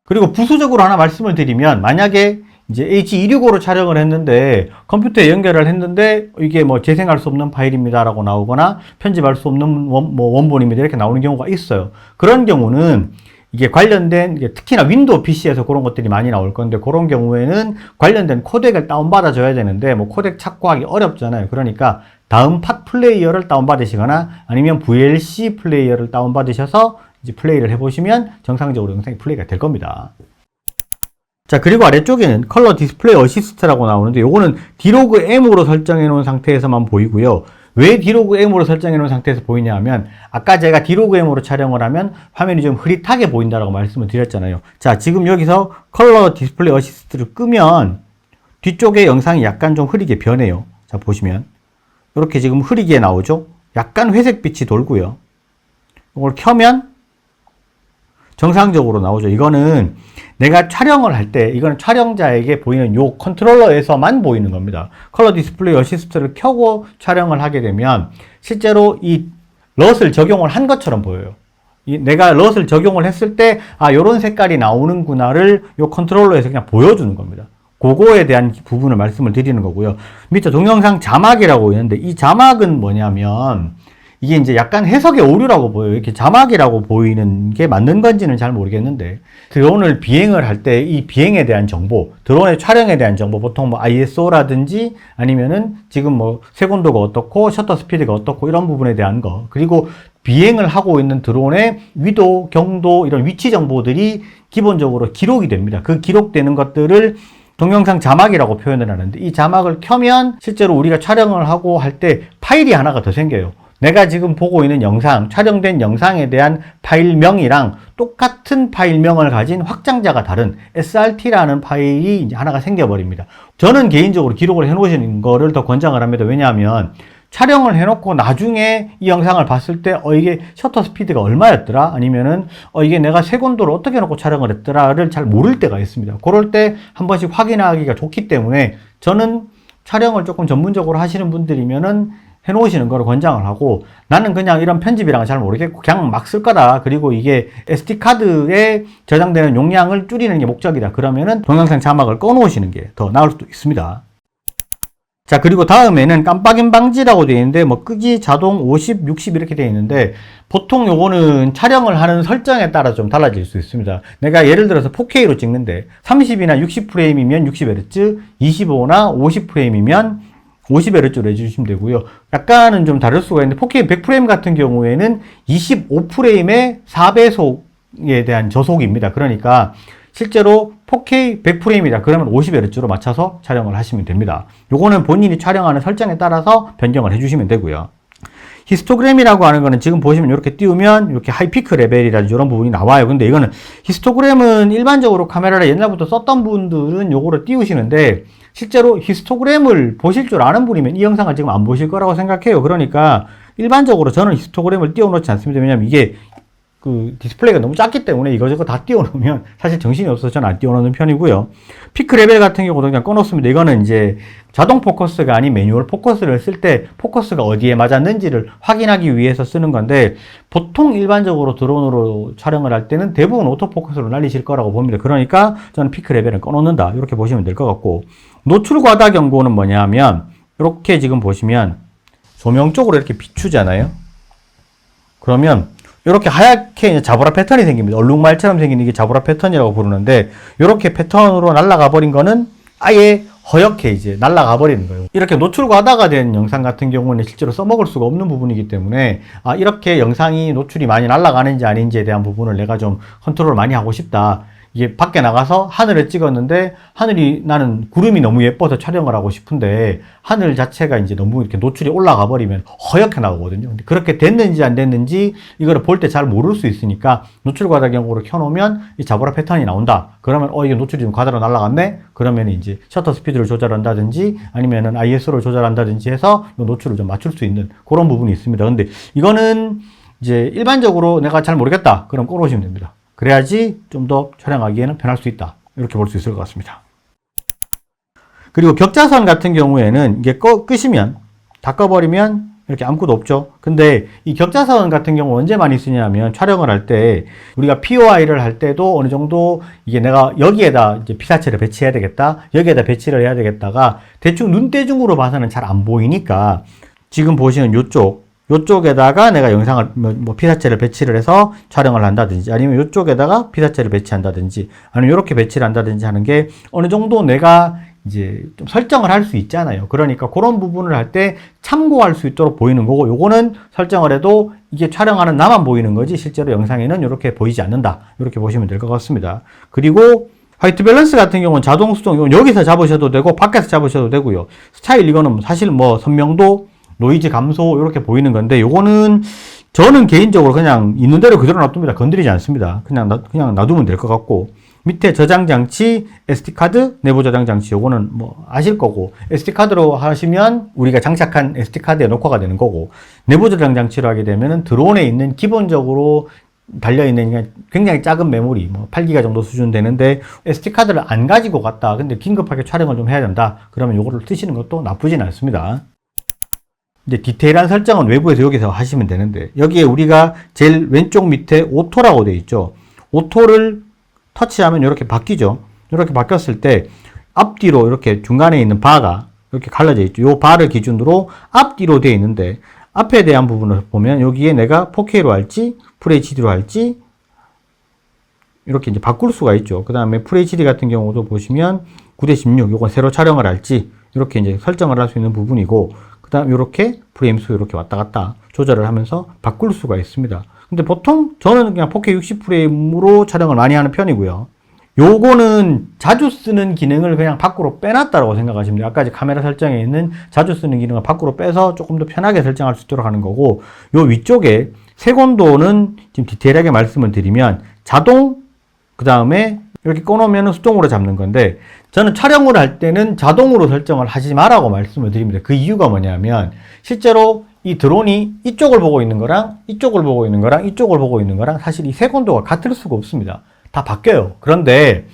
그리고 부수적으로 하나 말씀을 드리면 만약에 이제 H265로 촬영을 했는데 컴퓨터에 연결을 했는데 이게 뭐 재생할 수 없는 파일입니다 라고 나오거나 편집할 수 없는 원본입니다 이렇게 나오는 경우가 있어요. 그런 경우는 이게 관련된 특히나 윈도우 PC에서 그런 것들이 많이 나올 건데 그런 경우에는 관련된 코덱을 다운받아 줘야 되는데 뭐 코덱 찾고하기 어렵잖아요. 그러니까 다음 팟 플레이어를 다운받으시거나 아니면 VLC 플레이어를 다운받으셔서 이제 플레이를 해보시면 정상적으로 영상이 플레이가 될 겁니다. 자, 그리고 아래쪽에는 컬러 디스플레이 어시스트라고 나오는데 요거는 디로그M으로 설정해 놓은 상태에서만 보이고요. 왜 디로그M으로 설정해 놓은 상태에서 보이냐 하면 아까 제가 디로그M으로 촬영을 하면 화면이 좀 흐릿하게 보인다라고 말씀을 드렸잖아요. 자, 지금 여기서 컬러 디스플레이 어시스트를 끄면 뒤쪽에 영상이 약간 좀 흐리게 변해요. 자, 보시면 이렇게 지금 흐리게 나오죠. 약간 회색빛이 돌고요. 이걸 켜면 정상적으로 나오죠. 이거는 내가 촬영을 할 때 이거는 촬영자에게 보이는 요 컨트롤러에서만 보이는 겁니다. 컬러 디스플레이 어시스트를 켜고 촬영을 하게 되면 실제로 이 럿을 적용을 한 것처럼 보여요. 내가 럿을 적용을 했을 때 아 요런 색깔이 나오는구나를 요 컨트롤러에서 그냥 보여주는 겁니다. 그거에 대한 부분을 말씀을 드리는 거고요. 밑에 동영상 자막이라고 있는데 이 자막은 뭐냐면 이게 이제 약간 해석의 오류라고 보여요. 이렇게 자막이라고 보이는 게 맞는 건지는 잘 모르겠는데 드론을 비행을 할 때 이 비행에 대한 정보, 드론의 촬영에 대한 정보, 보통 뭐 ISO라든지 아니면은 지금 뭐 세곤도가 어떻고 셔터 스피드가 어떻고 이런 부분에 대한 거 그리고 비행을 하고 있는 드론의 위도, 경도 이런 위치 정보들이 기본적으로 기록이 됩니다. 그 기록되는 것들을 동영상 자막이라고 표현을 하는데 이 자막을 켜면 실제로 우리가 촬영을 하고 할 때 파일이 하나가 더 생겨요. 내가 지금 보고 있는 영상, 촬영된 영상에 대한 파일명이랑 똑같은 파일명을 가진 확장자가 다른 SRT라는 파일이 이제 하나가 생겨버립니다. 저는 개인적으로 기록을 해놓으시는 거를 더 권장을 합니다. 왜냐하면 촬영을 해놓고 나중에 이 영상을 봤을 때 이게 셔터 스피드가 얼마였더라? 아니면은 이게 내가 세곤도를 어떻게 해놓고 촬영을 했더라를 잘 모를 때가 있습니다. 그럴 때 한 번씩 확인하기가 좋기 때문에 저는 촬영을 조금 전문적으로 하시는 분들이면은 해놓으시는 거를 권장을 하고, 나는 그냥 이런 편집이랑은 잘 모르겠고 그냥 막 쓸 거다. 그리고 이게 SD카드에 저장되는 용량을 줄이는 게 목적이다. 그러면은 동영상 자막을 꺼놓으시는 게 더 나을 수도 있습니다. 자, 그리고 다음에는 깜빡임 방지라고 되어 있는데 뭐 끄기 자동 50, 60 이렇게 되어 있는데 보통 요거는 촬영을 하는 설정에 따라 좀 달라질 수 있습니다. 내가 예를 들어서 4K로 찍는데 30이나 60프레임이면 60Hz, 25나 50프레임이면 50Hz로 해주시면 되고요. 약간은 좀 다를 수가 있는데 4K 100프레임 같은 경우에는 25프레임의 4배속에 대한 저속입니다. 그러니까 실제로 4K 100프레임이다 그러면 50Hz로 맞춰서 촬영을 하시면 됩니다. 요거는 본인이 촬영하는 설정에 따라서 변경을 해주시면 되고요. 히스토그램이라고 하는 거는 지금 보시면 이렇게 띄우면 이렇게 하이피크 레벨이라든지 이런 부분이 나와요. 근데 이거는 히스토그램은 일반적으로 카메라를 옛날부터 썼던 분들은 요거를 띄우시는데 실제로 히스토그램을 보실 줄 아는 분이면 이 영상을 지금 안 보실 거라고 생각해요. 그러니까 일반적으로 저는 히스토그램을 띄워놓지 않습니다. 왜냐면 이게 그 디스플레이가 너무 작기 때문에 이거저거 다 띄워놓으면 사실 정신이 없어서 저는 안 띄워놓는 편이고요. 피크 레벨 같은 경우도 그냥 꺼놓습니다. 이거는 이제 자동 포커스가 아닌 매뉴얼 포커스를 쓸 때 포커스가 어디에 맞았는지를 확인하기 위해서 쓰는 건데 보통 일반적으로 드론으로 촬영을 할 때는 대부분 오토포커스로 날리실 거라고 봅니다. 그러니까 저는 피크 레벨을 꺼놓는다 이렇게 보시면 될 것 같고, 노출 과다 경고는 뭐냐 하면 이렇게 지금 보시면 조명 쪽으로 이렇게 비추잖아요. 그러면 이렇게 하얗게 자보라 패턴이 생깁니다. 얼룩말처럼 생긴 이게 자보라 패턴이라고 부르는데 이렇게 패턴으로 날아가 버린 거는 아예 허옇게 이제 날아가 버리는 거예요. 이렇게 노출 과다가 된 영상 같은 경우는 실제로 써먹을 수가 없는 부분이기 때문에 이렇게 영상이 노출이 많이 날아가는지 아닌지에 대한 부분을 내가 좀 컨트롤 많이 하고 싶다. 이게 밖에 나가서 하늘을 찍었는데 하늘이 나는 구름이 너무 예뻐서 촬영을 하고 싶은데 하늘 자체가 이제 너무 이렇게 노출이 올라가 버리면 허옇게 나오거든요. 근데 그렇게 됐는지 안 됐는지 이거를 볼 때 잘 모를 수 있으니까 노출 과다 경고를 켜놓으면 이 자보라 패턴이 나온다. 그러면 이게 노출이 좀 과다로 날아갔네? 그러면 이제 셔터 스피드를 조절한다든지 아니면은 ISO를 조절한다든지 해서 이 노출을 좀 맞출 수 있는 그런 부분이 있습니다. 근데 이거는 이제 일반적으로 내가 잘 모르겠다. 그럼 꺼놓으시면 됩니다. 그래야지 좀 더 촬영하기에는 편할 수 있다. 이렇게 볼 수 있을 것 같습니다. 그리고 격자선 같은 경우에는 이게 끄시면 다 꺼버리면 이렇게 아무것도 없죠. 근데 이 격자선 같은 경우 언제 많이 쓰냐면 촬영을 할 때 우리가 POI를 할 때도 어느 정도 이게 내가 여기에다 이제 피사체를 배치해야 되겠다. 여기에다 배치를 해야 되겠다가 대충 눈대중으로 봐서는 잘 안 보이니까 지금 보시는 요쪽에다가 내가 영상을 피사체를 배치를 해서 촬영을 한다든지 아니면 요쪽에다가 피사체를 배치한다든지 아니면 이렇게 배치를 한다든지 하는 게 어느 정도 내가 이제 좀 설정을 할 수 있잖아요. 그러니까 그런 부분을 할 때 참고할 수 있도록 보이는 거고, 요거는 설정을 해도 이게 촬영하는 나만 보이는 거지 실제로 영상에는 이렇게 보이지 않는다. 이렇게 보시면 될 것 같습니다. 그리고 화이트 밸런스 같은 경우는 자동 수정, 이건 여기서 잡으셔도 되고 밖에서 잡으셔도 되고요. 스타일 이거는 사실 뭐 선명도, 노이즈 감소 이렇게 보이는 건데 요거는 저는 개인적으로 그냥 있는 대로 그대로 놔둡니다. 건드리지 않습니다. 그냥 놔두면 될 것 같고, 밑에 저장 장치, SD카드, 내부 저장 장치 요거는 뭐 아실 거고, SD카드로 하시면 우리가 장착한 SD카드에 녹화가 되는 거고, 내부 저장 장치로 하게 되면은 드론에 있는 기본적으로 달려있는 굉장히 작은 메모리, 뭐 8기가 정도 수준 되는데 SD카드를 안 가지고 갔다. 근데 긴급하게 촬영을 좀 해야 된다. 그러면 요거를 쓰시는 것도 나쁘진 않습니다. 이제 디테일한 설정은 외부에서 여기서 하시면 되는데, 여기에 우리가 제일 왼쪽 밑에 오토라고 되어 있죠. 오토를 터치하면 이렇게 바뀌죠. 이렇게 바뀌었을 때 앞뒤로 이렇게 중간에 있는 바가 이렇게 갈라져 있죠. 이 바를 기준으로 앞뒤로 되어 있는데 앞에 대한 부분을 보면 여기에 내가 4K로 할지 FHD로 할지 이렇게 이제 바꿀 수가 있죠. 그 다음에 FHD 같은 경우도 보시면 9:16 요건 새로 촬영을 할지 이렇게 이제 설정을 할 수 있는 부분이고, 그 그다음 이렇게 프레임 수 이렇게 왔다 갔다 조절을 하면서 바꿀 수가 있습니다. 근데 보통 저는 그냥 4K 60프레임으로 촬영을 많이 하는 편이고요. 요거는 자주 쓰는 기능을 그냥 밖으로 빼놨다고 생각하시면 돼요. 아까 카메라 설정에 있는 자주 쓰는 기능을 밖으로 빼서 조금 더 편하게 설정할 수 있도록 하는 거고, 요 위쪽에 색온도는 지금 디테일하게 말씀을 드리면 자동, 그 다음에 이렇게 꺼놓으면 수동으로 잡는 건데, 저는 촬영을 할 때는 자동으로 설정을 하지 마라고 말씀을 드립니다. 그 이유가 뭐냐면 실제로 이 드론이 이쪽을 보고 있는 거랑 이쪽을 보고 있는 거랑 이쪽을 보고 있는 거랑 사실 이 색온도가 같을 수가 없습니다. 다 바뀌어요. 그런데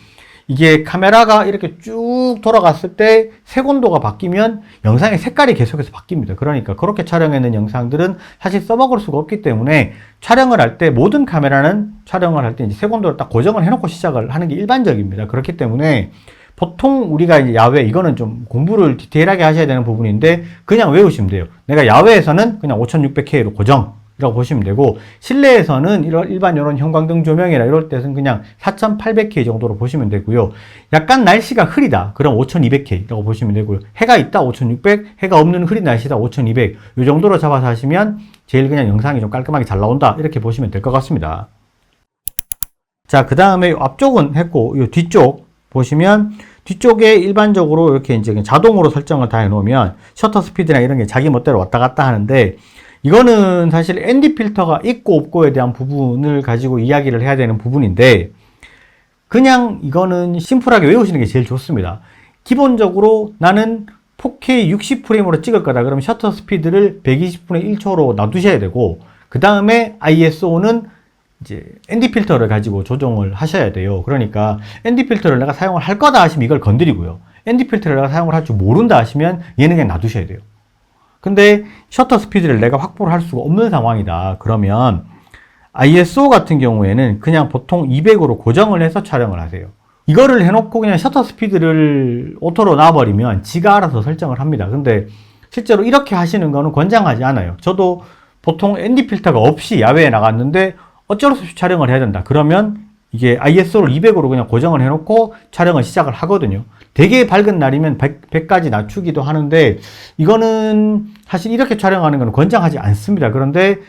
이게 카메라가 이렇게 쭉 돌아갔을 때 색온도가 바뀌면 영상의 색깔이 계속해서 바뀝니다. 그러니까 그렇게 촬영하는 영상들은 사실 써먹을 수가 없기 때문에 촬영을 할 때 모든 카메라는 촬영을 할 때 이제 색온도를 딱 고정을 해놓고 시작을 하는 게 일반적입니다. 그렇기 때문에 보통 우리가 이제 야외, 이거는 좀 공부를 디테일하게 하셔야 되는 부분인데 그냥 외우시면 돼요. 내가 야외에서는 그냥 5600K로 고정 이라고 보시면 되고, 실내에서는 일반 이런 형광등 조명이나 이럴 때는 그냥 4800K 정도로 보시면 되고요. 약간 날씨가 흐리다 그럼 5200K라고 보시면 되고요. 해가 있다 5600, 해가 없는 흐린 날씨다 5200, 이 정도로 잡아서 하시면 제일 그냥 영상이 좀 깔끔하게 잘 나온다 이렇게 보시면 될 것 같습니다. 자, 그 다음에 앞쪽은 했고, 이 뒤쪽 보시면 뒤쪽에 일반적으로 이렇게 이제 자동으로 설정을 다 해놓으면 셔터 스피드나 이런 게 자기 멋대로 왔다 갔다 하는데, 이거는 사실 ND 필터가 있고 없고에 대한 부분을 가지고 이야기를 해야 되는 부분인데, 그냥 이거는 심플하게 외우시는 게 제일 좋습니다. 기본적으로 나는 4K 60프레임으로 찍을 거다 그러면 셔터 스피드를 120분의 1초로 놔두셔야 되고, 그 다음에 ISO는 이제 ND 필터를 가지고 조정을 하셔야 돼요. 그러니까 ND 필터를 내가 사용을 할 거다 하시면 이걸 건드리고요. ND 필터를 내가 사용을 할 줄 모른다 하시면 얘는 그냥 놔두셔야 돼요. 근데 셔터 스피드를 내가 확보를 할 수가 없는 상황이다 그러면 ISO 같은 경우에는 그냥 보통 200으로 고정을 해서 촬영을 하세요. 이거를 해놓고 그냥 셔터 스피드를 오토로 놔버리면 지가 알아서 설정을 합니다. 근데 실제로 이렇게 하시는 거는 권장하지 않아요. 저도 보통 ND 필터가 없이 야외에 나갔는데 어쩔 수 없이 촬영을 해야 된다 그러면 이게 ISO를 200으로 그냥 고정을 해놓고 촬영을 시작을 하거든요. 되게 밝은 날이면 100까지 낮추기도 하는데, 이거는 사실 이렇게 촬영하는 건 권장하지 않습니다. 그런데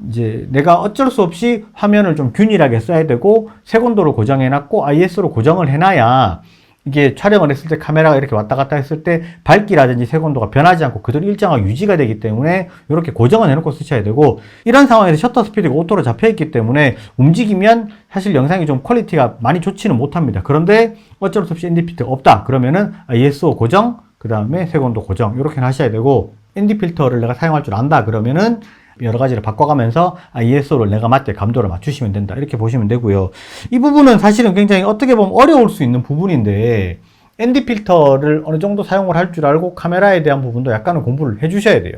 이제 내가 어쩔 수 없이 화면을 좀 균일하게 써야 되고 색온도를 고정해놨고 ISO로 고정을 해놔야 이게 촬영을 했을 때 카메라가 이렇게 왔다 갔다 했을 때 밝기라든지 색온도가 변하지 않고 그대로 일정하게 유지가 되기 때문에 이렇게 고정을 해놓고 쓰셔야 되고, 이런 상황에서 셔터 스피드가 오토로 잡혀있기 때문에 움직이면 사실 영상이 좀 퀄리티가 많이 좋지는 못합니다. 그런데 어쩔 수 없이 ND 필터가 없다 그러면은 ISO 고정, 그 다음에 색온도 고정 이렇게 하셔야 되고, ND 필터를 내가 사용할 줄 안다 그러면은 여러 가지를 바꿔가면서 ISO를 내가 맞게 감도를 맞추시면 된다 이렇게 보시면 되고요. 이 부분은 사실은 굉장히 어떻게 보면 어려울 수 있는 부분인데, ND 필터를 어느 정도 사용을 할 줄 알고 카메라에 대한 부분도 약간은 공부를 해 주셔야 돼요.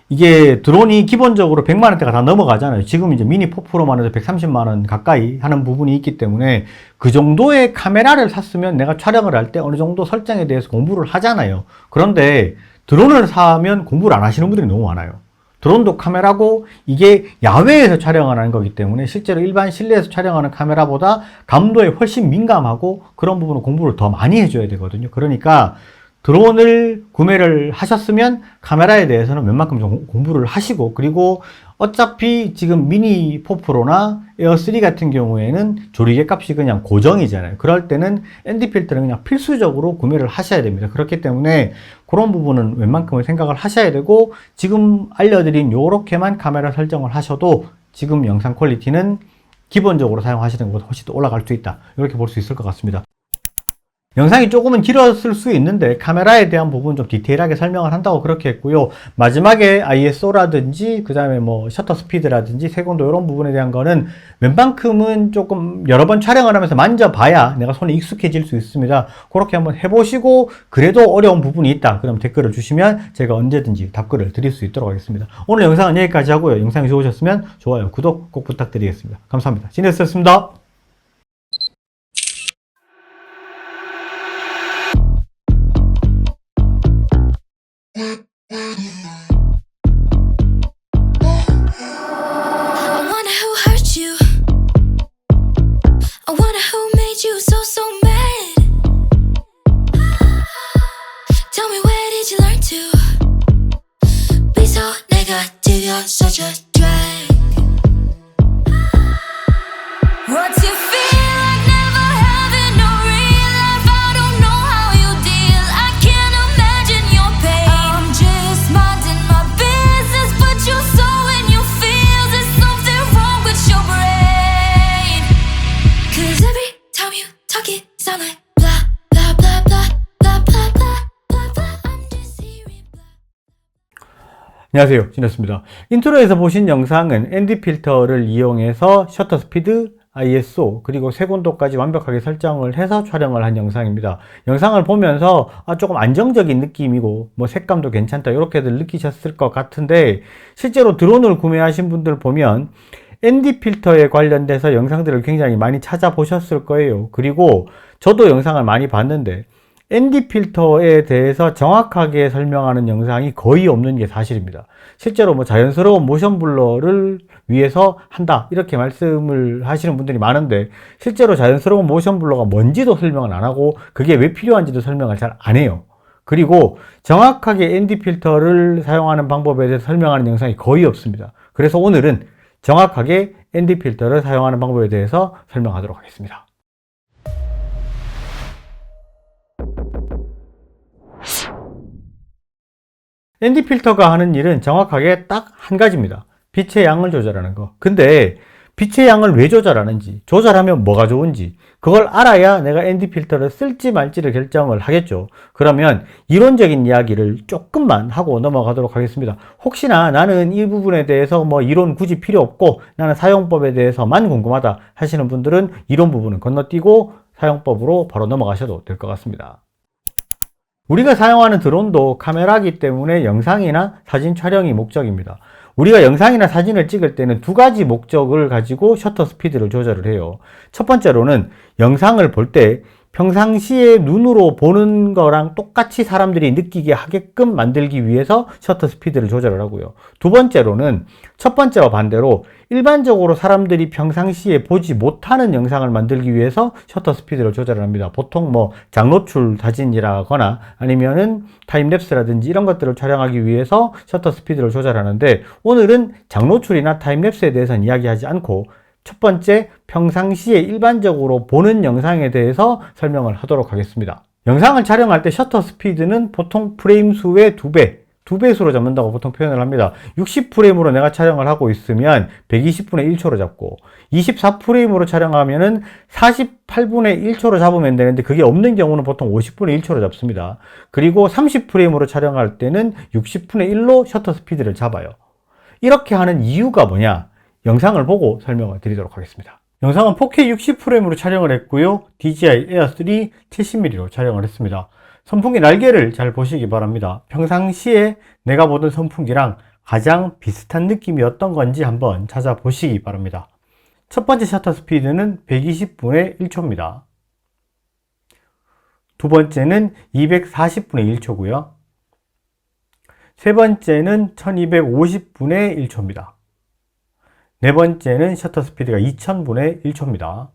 이게 드론이 기본적으로 100만원대가 다 넘어가잖아요. 지금 이제 미니 4프로만 해도 130만원 가까이 하는 부분이 있기 때문에 그 정도의 카메라를 샀으면 내가 촬영을 할 때 어느 정도 설정에 대해서 공부를 하잖아요. 그런데 드론을 사면 공부를 안 하시는 분들이 너무 많아요. 드론도 카메라고 이게 야외에서 촬영을 하는 거기 때문에 실제로 일반 실내에서 촬영하는 카메라보다 감도에 훨씬 민감하고 그런 부분은 공부를 더 많이 해줘야 되거든요. 그러니까 드론을 구매를 하셨으면 카메라에 대해서는 웬만큼 좀 공부를 하시고, 그리고 어차피 지금 미니 4프로나 에어 3 같은 경우에는 조리개 값이 그냥 고정이잖아요. 그럴 때는 ND 필터는 그냥 필수적으로 구매를 하셔야 됩니다. 그렇기 때문에 그런 부분은 웬만큼은 생각을 하셔야 되고, 지금 알려드린 요렇게만 카메라 설정을 하셔도 지금 영상 퀄리티는 기본적으로 사용하시는 것보다 훨씬 더 올라갈 수 있다 이렇게 볼 수 있을 것 같습니다. 영상이 조금은 길었을 수 있는데 카메라에 대한 부분 좀 디테일하게 설명을 한다고 그렇게 했고요. 마지막에 ISO라든지 그 다음에 뭐 셔터 스피드라든지 색온도 이런 부분에 대한 거는 웬만큼은 조금 여러 번 촬영을 하면서 만져봐야 내가 손에 익숙해질 수 있습니다. 그렇게 한번 해보시고 그래도 어려운 부분이 있다 그럼 댓글을 주시면 제가 언제든지 답글을 드릴 수 있도록 하겠습니다. 오늘 영상은 여기까지 하고요. 영상이 좋으셨으면 좋아요, 구독 꼭 부탁드리겠습니다. 감사합니다. 지냈었습니다. I wonder who hurt you. I wonder who made you so mad. Tell me, where did you learn to you're such a drag. What's it feel like never having no real life? I don't know how you deal. I can't imagine your pain. I'm just minding my business, but you so when you feel there's something wrong with your brain. 'Cause every time you talk it sound like blah blah blah blah blah blah blah blah blah. I'm just hearing blah. 안녕하세요, 진호입니다. 인트로에서 보신 영상은 ND 필터를 이용해서 셔터 스피드, ISO 그리고 색온도까지 완벽하게 설정을 해서 촬영을 한 영상입니다. 영상을 보면서 조금 안정적인 느낌이고 색감도 괜찮다 이렇게들 느끼셨을 것 같은데, 실제로 드론을 구매하신 분들 보면 ND 필터에 관련돼서 영상들을 굉장히 많이 찾아보셨을 거예요. 그리고 저도 영상을 많이 봤는데 ND 필터에 대해서 정확하게 설명하는 영상이 거의 없는 게 사실입니다. 실제로 자연스러운 모션 블러를 위해서 한다 이렇게 말씀을 하시는 분들이 많은데, 실제로 자연스러운 모션 블러가 뭔지도 설명을 안 하고 그게 왜 필요한지도 설명을 잘 안 해요. 그리고 정확하게 ND 필터를 사용하는 방법에 대해서 설명하는 영상이 거의 없습니다. 그래서 오늘은 정확하게 ND 필터를 사용하는 방법에 대해서 설명하도록 하겠습니다. ND 필터가 하는 일은 정확하게 딱 한 가지입니다. 빛의 양을 조절하는 거. 근데 빛의 양을 왜 조절하는지, 조절하면 뭐가 좋은지 그걸 알아야 내가 ND 필터를 쓸지 말지를 결정을 하겠죠. 그러면 이론적인 이야기를 조금만 하고 넘어가도록 하겠습니다. 혹시나 나는 이 부분에 대해서 이론 굳이 필요 없고 나는 사용법에 대해서만 궁금하다 하시는 분들은 이론 부분은 건너뛰고 사용법으로 바로 넘어가셔도 될 것 같습니다. 우리가 사용하는 드론도 카메라이기 때문에 영상이나 사진 촬영이 목적입니다. 우리가 영상이나 사진을 찍을 때는 두 가지 목적을 가지고 셔터 스피드를 조절을 해요. 첫 번째로는 영상을 볼 때 평상시에 눈으로 보는 거랑 똑같이 사람들이 느끼게 하게끔 만들기 위해서 셔터 스피드를 조절을 하고요. 두 번째로는 첫 번째와 반대로 일반적으로 사람들이 평상시에 보지 못하는 영상을 만들기 위해서 셔터 스피드를 조절을 합니다. 보통 장노출 사진이라거나 아니면은 타임랩스라든지 이런 것들을 촬영하기 위해서 셔터 스피드를 조절하는데, 오늘은 장노출이나 타임랩스에 대해서는 이야기하지 않고 첫 번째, 평상시에 일반적으로 보는 영상에 대해서 설명을 하도록 하겠습니다. 영상을 촬영할 때 셔터 스피드는 보통 프레임 수의 2배수로 잡는다고 보통 표현을 합니다. 60프레임으로 내가 촬영을 하고 있으면 120분의 1초로 잡고, 24프레임으로 촬영하면은 48분의 1초로 잡으면 되는데 그게 없는 경우는 보통 50분의 1초로 잡습니다. 그리고 30프레임으로 촬영할 때는 60분의 1로 셔터 스피드를 잡아요. 이렇게 하는 이유가 뭐냐? 영상을 보고 설명을 드리도록 하겠습니다. 영상은 4K 60프레임으로 촬영을 했고요. DJI Air 3 70mm로 촬영을 했습니다. 선풍기 날개를 잘 보시기 바랍니다. 평상시에 내가 보던 선풍기랑 가장 비슷한 느낌이 어떤 건지 한번 찾아보시기 바랍니다. 첫 번째 셔터 스피드는 120분의 1초입니다. 두 번째는 240분의 1초고요. 세 번째는 1250분의 1초입니다. 네 번째는 셔터 스피드가 2000분의 1초입니다.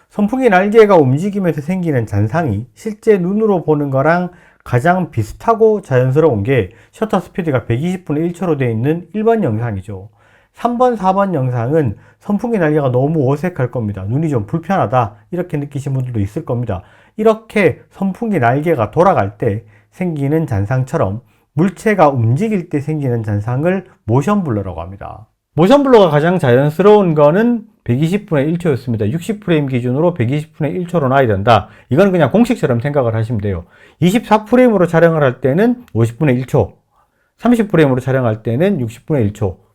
선풍기 날개가 움직이면서 생기는 잔상이 실제 눈으로 보는 거랑 가장 비슷하고 자연스러운 게 셔터 스피드가 120분의 1초로 되어 있는 1번 영상이죠. 3번, 4번 영상은 선풍기 날개가 너무 어색할 겁니다. 눈이 좀 불편하다 이렇게 느끼신 분들도 있을 겁니다. 이렇게 선풍기 날개가 돌아갈 때 생기는 잔상처럼 물체가 움직일 때 생기는 잔상을 모션 블러라고 합니다. 모션 블러가 가장 자연스러운 거는 120분의 1초였습니다. 60프레임 기준으로 120분의 1초로 놔야 된다. 이건 그냥 공식처럼 생각을 하시면 돼요. 24프레임으로 촬영을 할 때는 50분의 1초, 30프레임으로 촬영할 때는 60분의 1초,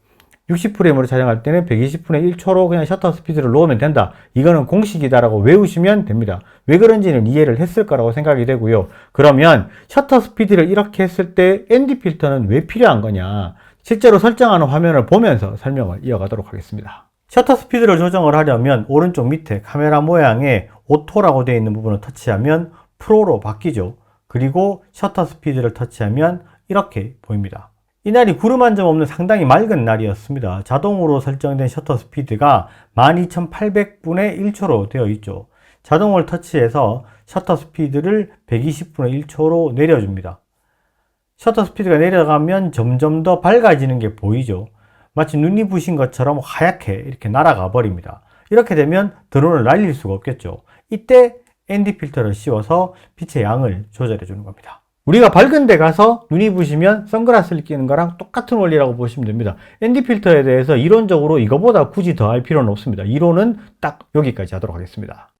60프레임으로 촬영할 때는 120분의 1초로 그냥 셔터 스피드를 놓으면 된다. 이거는 공식이다라고 외우시면 됩니다. 왜 그런지는 이해를 했을 거라고 생각이 되고요. 그러면 셔터 스피드를 이렇게 했을 때 ND 필터는 왜 필요한 거냐? 실제로 설정하는 화면을 보면서 설명을 이어가도록 하겠습니다. 셔터 스피드를 조정을 하려면 오른쪽 밑에 카메라 모양에 오토라고 되어 있는 부분을 터치하면 프로로 바뀌죠. 그리고 셔터 스피드를 터치하면 이렇게 보입니다. 이날이 구름 한 점 없는 상당히 맑은 날이었습니다. 자동으로 설정된 셔터 스피드가 12800분의 1초로 되어 있죠. 자동을 터치해서 셔터 스피드를 120분의 1초로 내려줍니다. 셔터 스피드가 내려가면 점점 더 밝아지는 게 보이죠. 마치 눈이 부신 것처럼 하얗게 이렇게 날아가 버립니다. 이렇게 되면 드론을 날릴 수가 없겠죠. 이때 ND 필터를 씌워서 빛의 양을 조절해 주는 겁니다. 우리가 밝은 데 가서 눈이 부시면 선글라스를 끼는 거랑 똑같은 원리라고 보시면 됩니다. ND 필터에 대해서 이론적으로 이거보다 굳이 더 할 필요는 없습니다. 이론은 딱 여기까지 하도록 하겠습니다.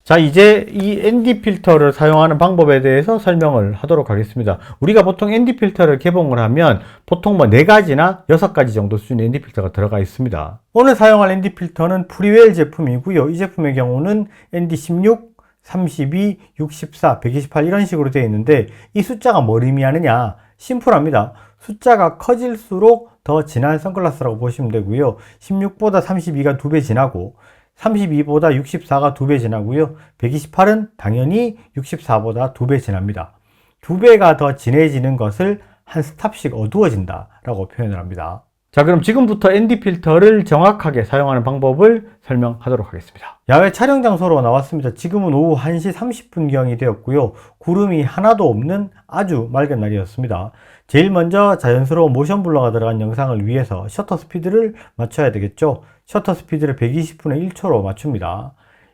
자, 이제 이 ND 필터를 사용하는 방법에 대해서 설명을 하도록 하겠습니다. 우리가 보통 ND 필터를 개봉을 하면 보통 뭐 4가지나 6가지 정도 수준의 ND 필터가 들어가 있습니다. 오늘 사용할 ND 필터는 프리웰 제품이고요. 이 제품의 경우는 ND16, 32, 64, 128 이런 식으로 되어 있는데 이 숫자가 뭘 의미하느냐? 심플합니다. 숫자가 커질수록 더 진한 선글라스라고 보시면 되고요. 16보다 32가 2배 진하고 32보다 64가 2배 진하고요. 128은 당연히 64보다 2배 진합니다. 2배가 더 진해지는 것을 한 스탑씩 어두워진다 라고 표현을 합니다. 자, 그럼 지금부터 ND 필터를 정확하게 사용하는 방법을 설명하도록 하겠습니다. 야외 촬영 장소로 나왔습니다. 지금은 오후 1시 30분경이 되었고요. 구름이 하나도 없는 아주 맑은 날이었습니다. 제일 먼저 자연스러운 모션 블러가 들어간 영상을 위해서 셔터 스피드를 맞춰야 되겠죠. 셔터 스피드를 120분의 1초로 맞춥니다.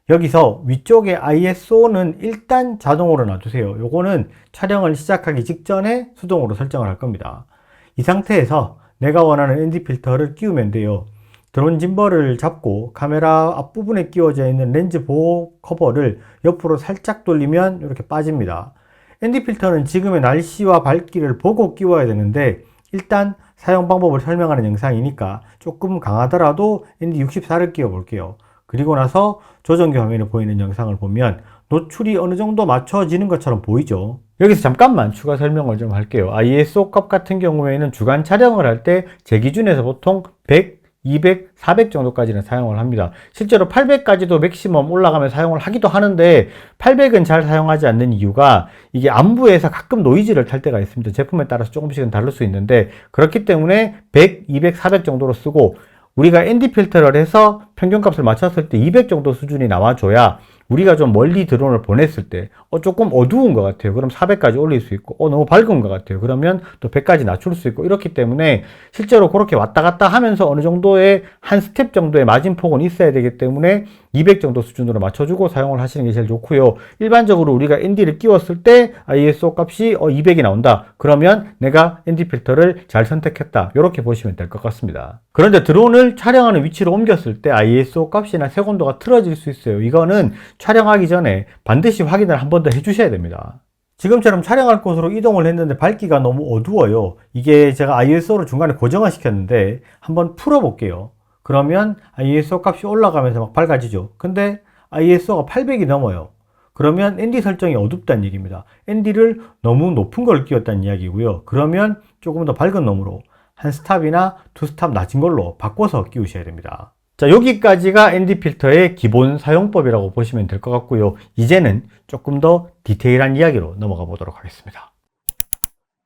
여기서 위쪽에 ISO는 일단 자동으로 놔두세요. 요거는 촬영을 시작하기 직전에 수동으로 설정을 할 겁니다. 이 상태에서 내가 원하는 ND 필터를 끼우면 돼요. 드론 짐벌을 잡고 카메라 앞부분에 끼워져 있는 렌즈 보호 커버를 옆으로 살짝 돌리면 이렇게 빠집니다. ND 필터는 지금의 날씨와 밝기를 보고 끼워야 되는데 일단 사용 방법을 설명하는 영상이니까 조금 강하더라도 ND64를 끼워 볼게요. 그리고 나서 조정기 화면에 보이는 영상을 보면 노출이 어느 정도 맞춰지는 것처럼 보이죠. 여기서 잠깐만 추가 설명을 좀 할게요. ISO 값 같은 경우에는 주간 촬영을 할 때 제 기준에서 보통 100, 200, 400 정도까지는 사용을 합니다. 실제로 800까지도 맥시멈 올라가면 사용을 하기도 하는데 800은 잘 사용하지 않는 이유가 이게 안부에서 가끔 노이즈를 탈 때가 있습니다. 제품에 따라서 조금씩은 다를 수 있는데 그렇기 때문에 100, 200, 400 정도로 쓰고 우리가 ND 필터를 해서 평균값을 맞췄을 때 200 정도 수준이 나와줘야 우리가 좀 멀리 드론을 보냈을 때 조금 어두운 것 같아요. 그럼 400까지 올릴 수 있고 너무 밝은 것 같아요. 그러면 또 100까지 낮출 수 있고 이렇기 때문에 실제로 그렇게 왔다 갔다 하면서 어느 정도의 한 스텝 정도의 마진폭은 있어야 되기 때문에 200 정도 수준으로 맞춰주고 사용을 하시는 게 제일 좋고요. 일반적으로 우리가 ND를 끼웠을 때 ISO 값이 200이 나온다. 그러면 내가 ND 필터를 잘 선택했다. 이렇게 보시면 될 것 같습니다. 그런데 드론을 촬영하는 위치로 옮겼을 때 ISO 값이나 색온도가 틀어질 수 있어요. 이거는 촬영하기 전에 반드시 확인을 한 번 더 해주셔야 됩니다. 지금처럼 촬영할 곳으로 이동을 했는데 밝기가 너무 어두워요. 이게 제가 ISO를 중간에 고정을 시켰는데 한번 풀어볼게요. 그러면 ISO 값이 올라가면서 막 밝아지죠. 근데 ISO가 800이 넘어요. 그러면 ND 설정이 어둡다는 얘기입니다. ND를 너무 높은 걸 끼웠다는 이야기고요. 그러면 조금 더 밝은 놈으로 한 스탑이나 두 스탑 낮은 걸로 바꿔서 끼우셔야 됩니다. 자, 여기까지가 ND 필터의 기본 사용법이라고 보시면 될 것 같고요. 이제는 조금 더 디테일한 이야기로 넘어가 보도록 하겠습니다.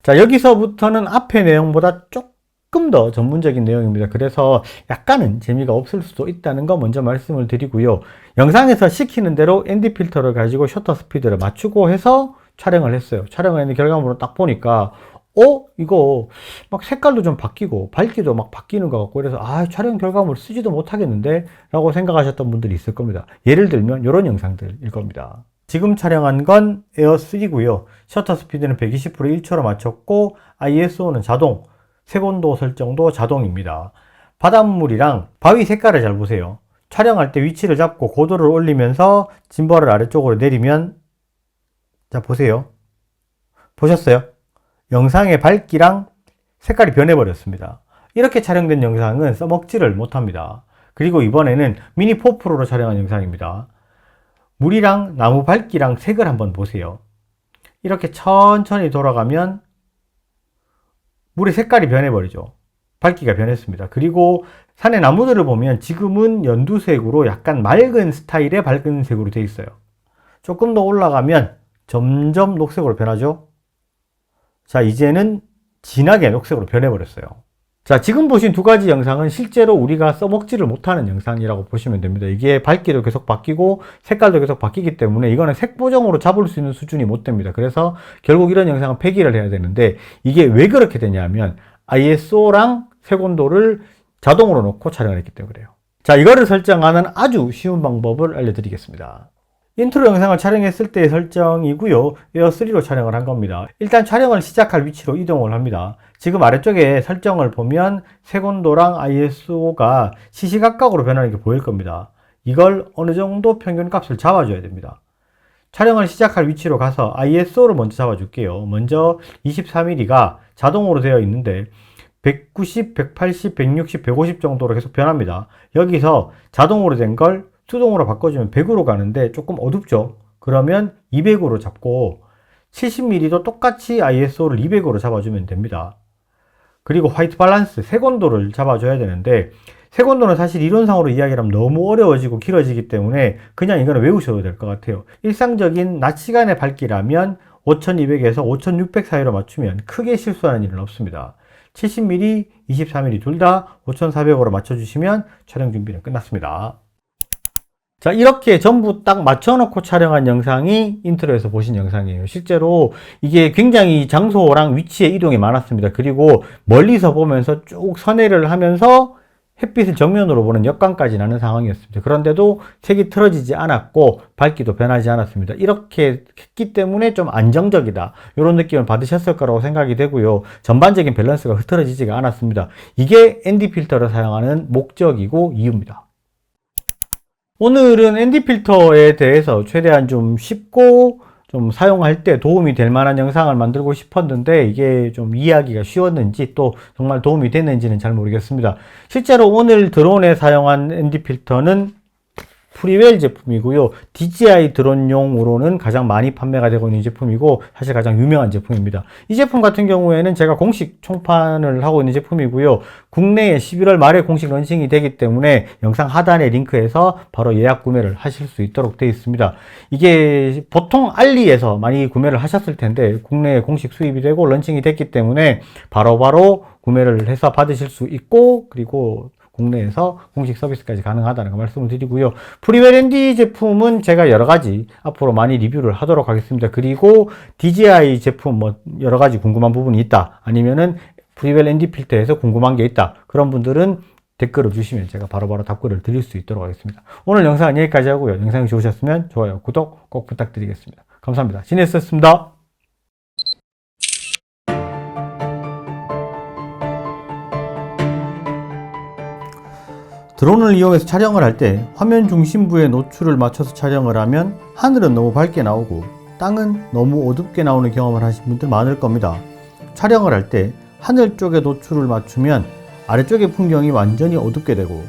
자, 여기서부터는 앞의 내용보다 조금 더 전문적인 내용입니다. 그래서 약간은 재미가 없을 수도 있다는 거 먼저 말씀을 드리고요. 영상에서 시키는 대로 ND 필터를 가지고 셔터 스피드를 맞추고 해서 촬영을 했어요. 촬영을 했는데 결과물을 딱 보니까 이거 막 색깔도 좀 바뀌고 밝기도 막 바뀌는 것 같고 그래서 촬영 결과물 쓰지도 못하겠는데 라고 생각하셨던 분들이 있을 겁니다. 예를 들면 이런 영상들일 겁니다. 지금 촬영한 건 에어3고요. 셔터 스피드는 120%를 1초로 맞췄고 ISO는 자동, 색온도 설정도 자동입니다. 바닷물이랑 바위 색깔을 잘 보세요. 촬영할 때 위치를 잡고 고도를 올리면서 짐벌을 아래쪽으로 내리면 자 보세요. 보셨어요? 영상의 밝기랑 색깔이 변해버렸습니다. 이렇게 촬영된 영상은 써먹지를 못합니다. 그리고 이번에는 미니 4프로로 촬영한 영상입니다. 물이랑 나무 밝기랑 색을 한번 보세요. 이렇게 천천히 돌아가면 물의 색깔이 변해버리죠. 밝기가 변했습니다. 그리고 산의 나무들을 보면 지금은 연두색으로 약간 맑은 스타일의 밝은 색으로 되어 있어요. 조금 더 올라가면 점점 녹색으로 변하죠. 자, 이제는 진하게 녹색으로 변해버렸어요. 자, 지금 보신 두 가지 영상은 실제로 우리가 써먹지를 못하는 영상이라고 보시면 됩니다. 이게 밝기도 계속 바뀌고 색깔도 계속 바뀌기 때문에 이거는 색 보정으로 잡을 수 있는 수준이 못 됩니다. 그래서 결국 이런 영상은 폐기를 해야 되는데, 이게 왜 그렇게 되냐면 ISO랑 색온도를 자동으로 놓고 촬영을 했기 때문에 그래요. 자, 이거를 설정하는 아주 쉬운 방법을 알려드리겠습니다. 인트로 영상을 촬영했을 때의 설정이고요. 에어3로 촬영을 한 겁니다. 일단 촬영을 시작할 위치로 이동을 합니다. 지금 아래쪽에 설정을 보면 색온도랑 ISO가 시시각각으로 변하는 게 보일 겁니다. 이걸 어느 정도 평균 값을 잡아줘야 됩니다. 촬영을 시작할 위치로 가서 ISO를 먼저 잡아줄게요. 먼저 24mm가 자동으로 되어 있는데 190, 180, 160, 150 정도로 계속 변합니다. 여기서 자동으로 된 걸 수동으로 바꿔주면 100으로 가는데 조금 어둡죠? 그러면 200으로 잡고 70mm도 똑같이 ISO를 200으로 잡아주면 됩니다. 그리고 화이트 밸런스, 색온도를 잡아줘야 되는데, 색온도는 사실 이론상으로 이야기를 하면 너무 어려워지고 길어지기 때문에 그냥 이거는 외우셔도 될 것 같아요. 일상적인 낮 시간의 밝기라면 5200에서 5600 사이로 맞추면 크게 실수하는 일은 없습니다. 70mm, 24mm 둘 다 5400으로 맞춰주시면 촬영 준비는 끝났습니다. 자, 이렇게 전부 딱 맞춰놓고 촬영한 영상이 인트로에서 보신 영상이에요. 실제로 이게 굉장히 장소랑 위치의 이동이 많았습니다. 그리고 멀리서 보면서 쭉 선회를 하면서 햇빛을 정면으로 보는 역광까지 나는 상황이었습니다. 그런데도 색이 틀어지지 않았고 밝기도 변하지 않았습니다. 이렇게 했기 때문에 좀 안정적이다, 이런 느낌을 받으셨을 거라고 생각이 되고요. 전반적인 밸런스가 흐트러지지가 않았습니다. 이게 ND 필터를 사용하는 목적이고 이유입니다. 오늘은 ND 필터에 대해서 최대한 좀 쉽고 좀 사용할 때 도움이 될 만한 영상을 만들고 싶었는데, 이게 좀 이해하기가 쉬웠는지 또 정말 도움이 됐는지는 잘 모르겠습니다. 실제로 오늘 드론에 사용한 ND 필터는 프리웰 제품이고요. DJI 드론용으로는 가장 많이 판매가 되고 있는 제품이고 사실 가장 유명한 제품입니다. 이 제품 같은 경우에는 제가 공식 총판을 하고 있는 제품이고요. 국내에 11월 말에 공식 런칭이 되기 때문에 영상 하단에 링크해서 바로 예약 구매를 하실 수 있도록 되어 있습니다. 이게 보통 알리에서 많이 구매를 하셨을 텐데 국내에 공식 수입이 되고 런칭이 됐기 때문에 바로바로 구매를 해서 받으실 수 있고, 그리고 국내에서 공식 서비스까지 가능하다는 거 말씀을 드리고요. 프리웰 ND 제품은 제가 여러가지 앞으로 많이 리뷰를 하도록 하겠습니다. 그리고 DJI 제품 뭐 여러가지 궁금한 부분이 있다, 아니면은 프리웰 ND 필터에서 궁금한 게 있다, 그런 분들은 댓글을 주시면 제가 바로바로 답글을 드릴 수 있도록 하겠습니다. 오늘 영상은 여기까지 하고요. 영상이 좋으셨으면 좋아요, 구독 꼭 부탁드리겠습니다. 감사합니다. 진했었습니다. 드론을 이용해서 촬영을 할 때 화면 중심부에 노출을 맞춰서 촬영을 하면 하늘은 너무 밝게 나오고 땅은 너무 어둡게 나오는 경험을 하신 분들 많을 겁니다. 촬영을 할 때 하늘 쪽에 노출을 맞추면 아래쪽의 풍경이 완전히 어둡게 되고,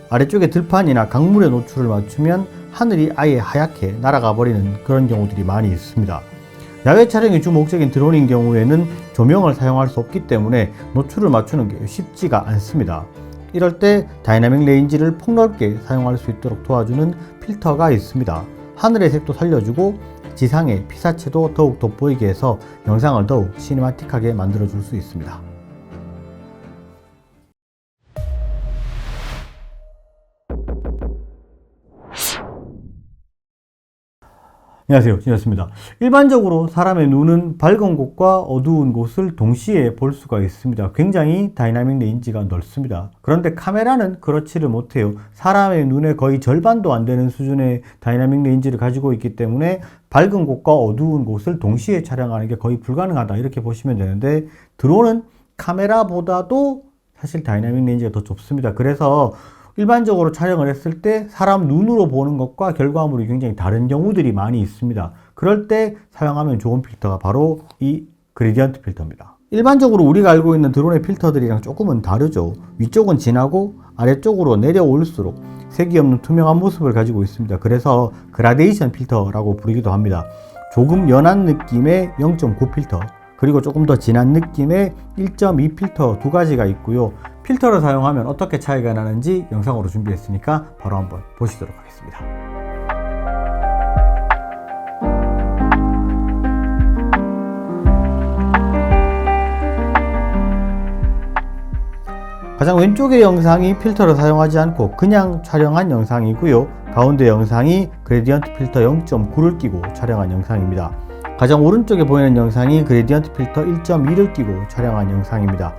아래쪽에 들판이나 강물에 노출을 맞추면 하늘이 아예 하얗게 날아가 버리는 그런 경우들이 많이 있습니다. 야외 촬영이 주 목적인 드론인 경우에는 조명을 사용할 수 없기 때문에 노출을 맞추는 게 쉽지가 않습니다. 이럴 때 다이나믹 레인지를 폭넓게 사용할 수 있도록 도와주는 필터가 있습니다. 하늘의 색도 살려주고 지상의 피사체도 더욱 돋보이게 해서 영상을 더욱 시네마틱하게 만들어 줄 수 있습니다. 안녕하세요, 진혁습니다. 일반적으로 사람의 눈은 밝은 곳과 어두운 곳을 동시에 볼 수가 있습니다. 굉장히 다이나믹 레인지가 넓습니다. 그런데 카메라는 그렇지를 못해요. 사람의 눈의 거의 절반도 안 되는 수준의 다이나믹 레인지를 가지고 있기 때문에 밝은 곳과 어두운 곳을 동시에 촬영하는 게 거의 불가능하다, 이렇게 보시면 되는데, 드론은 카메라보다도 사실 다이나믹 레인지가 더 좁습니다. 그래서 일반적으로 촬영을 했을 때 사람 눈으로 보는 것과 결과물이 굉장히 다른 경우들이 많이 있습니다. 그럴 때 사용하면 좋은 필터가 바로 이 그레디언트 필터입니다. 일반적으로 우리가 알고 있는 드론의 필터들이랑 조금은 다르죠. 위쪽은 진하고 아래쪽으로 내려올수록 색이 없는 투명한 모습을 가지고 있습니다. 그래서 그라데이션 필터라고 부르기도 합니다. 조금 연한 느낌의 0.9 필터, 그리고 조금 더 진한 느낌의 1.2 필터 두 가지가 있고요. 필터를 사용하면 어떻게 차이가 나는지 영상으로 준비했으니까 바로 한번 보시도록 하겠습니다. 가장 왼쪽의 영상이 필터를 사용하지 않고 그냥 촬영한 영상이고요. 가운데 영상이 그레디언트 필터 0.9를 끼고 촬영한 영상입니다. 가장 오른쪽에 보이는 영상이 그레디언트 필터 1.2를 끼고 촬영한 영상입니다.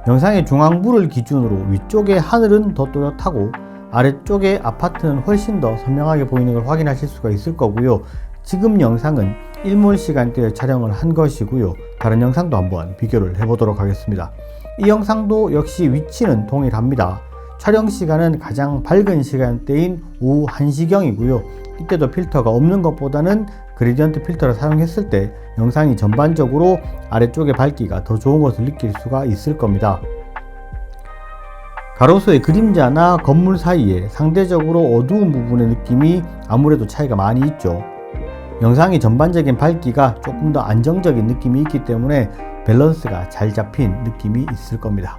영상의 중앙부를 기준으로 위쪽의 하늘은 더 또렷하고 아래쪽의 아파트는 훨씬 더 선명하게 보이는 걸 확인하실 수가 있을 거고요. 지금 영상은 일몰 시간대에 촬영을 한 것이고요. 다른 영상도 한번 비교를 해보도록 하겠습니다. 이 영상도 역시 위치는 동일합니다. 촬영 시간은 가장 밝은 시간대인 오후 1시경이고요. 이때도 필터가 없는 것보다는 그레디언트 필터를 사용했을 때 영상이 전반적으로 아래쪽의 밝기가 더 좋은 것을 느낄 수가 있을 겁니다. 가로수의 그림자나 건물 사이에 상대적으로 어두운 부분의 느낌이 아무래도 차이가 많이 있죠. 영상이 전반적인 밝기가 조금 더 안정적인 느낌이 있기 때문에 밸런스가 잘 잡힌 느낌이 있을 겁니다.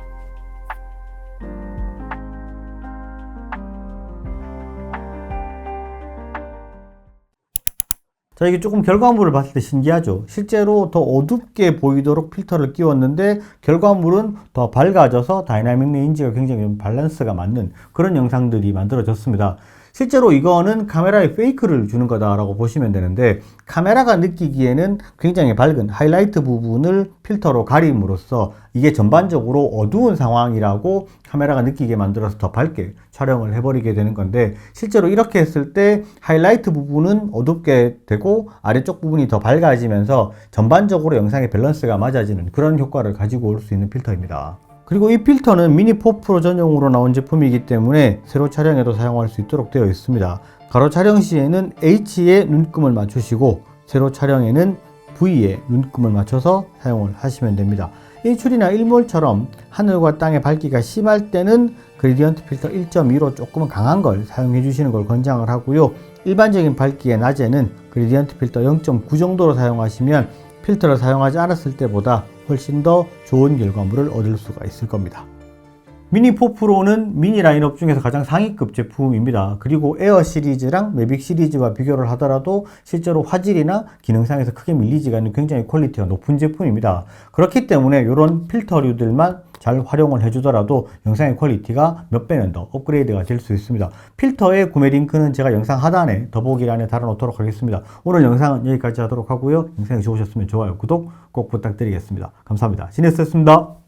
자, 이게 조금 결과물을 봤을 때 신기하죠. 실제로 더 어둡게 보이도록 필터를 끼웠는데 결과물은 더 밝아져서 다이나믹 레인지가 굉장히 좀 밸런스가 맞는 그런 영상들이 만들어졌습니다. 실제로 이거는 카메라에 페이크를 주는 거다라고 보시면 되는데, 카메라가 느끼기에는 굉장히 밝은 하이라이트 부분을 필터로 가림으로써 이게 전반적으로 어두운 상황이라고 카메라가 느끼게 만들어서 더 밝게 촬영을 해버리게 되는 건데, 실제로 이렇게 했을 때 하이라이트 부분은 어둡게 되고 아래쪽 부분이 더 밝아지면서 전반적으로 영상의 밸런스가 맞아지는 그런 효과를 가지고 올 수 있는 필터입니다. 그리고 이 필터는 미니 4 프로 전용으로 나온 제품이기 때문에 세로 촬영에도 사용할 수 있도록 되어 있습니다. 가로 촬영 시에는 H에 눈금을 맞추시고 세로 촬영에는 V에 눈금을 맞춰서 사용을 하시면 됩니다. 일출이나 일몰처럼 하늘과 땅의 밝기가 심할 때는 그레디언트 필터 1.2로 조금 강한 걸 사용해 주시는 걸 권장을 하고요. 일반적인 밝기의 낮에는 그레디언트 필터 0.9 정도로 사용하시면 필터를 사용하지 않았을 때보다 훨씬 더 좋은 결과물을 얻을 수가 있을 겁니다. 미니 4 프로는 미니 라인업 중에서 가장 상위급 제품입니다. 그리고 에어 시리즈랑 매빅 시리즈와 비교를 하더라도 실제로 화질이나 기능상에서 크게 밀리지가 않는 굉장히 퀄리티가 높은 제품입니다. 그렇기 때문에 이런 필터류들만 잘 활용을 해주더라도 영상의 퀄리티가 몇 배는 더 업그레이드가 될 수 있습니다. 필터의 구매 링크는 제가 영상 하단에 더보기란에 달아놓도록 하겠습니다. 오늘 영상은 여기까지 하도록 하고요. 영상이 좋으셨으면 좋아요, 구독 꼭 부탁드리겠습니다. 감사합니다. 지네스였습니다.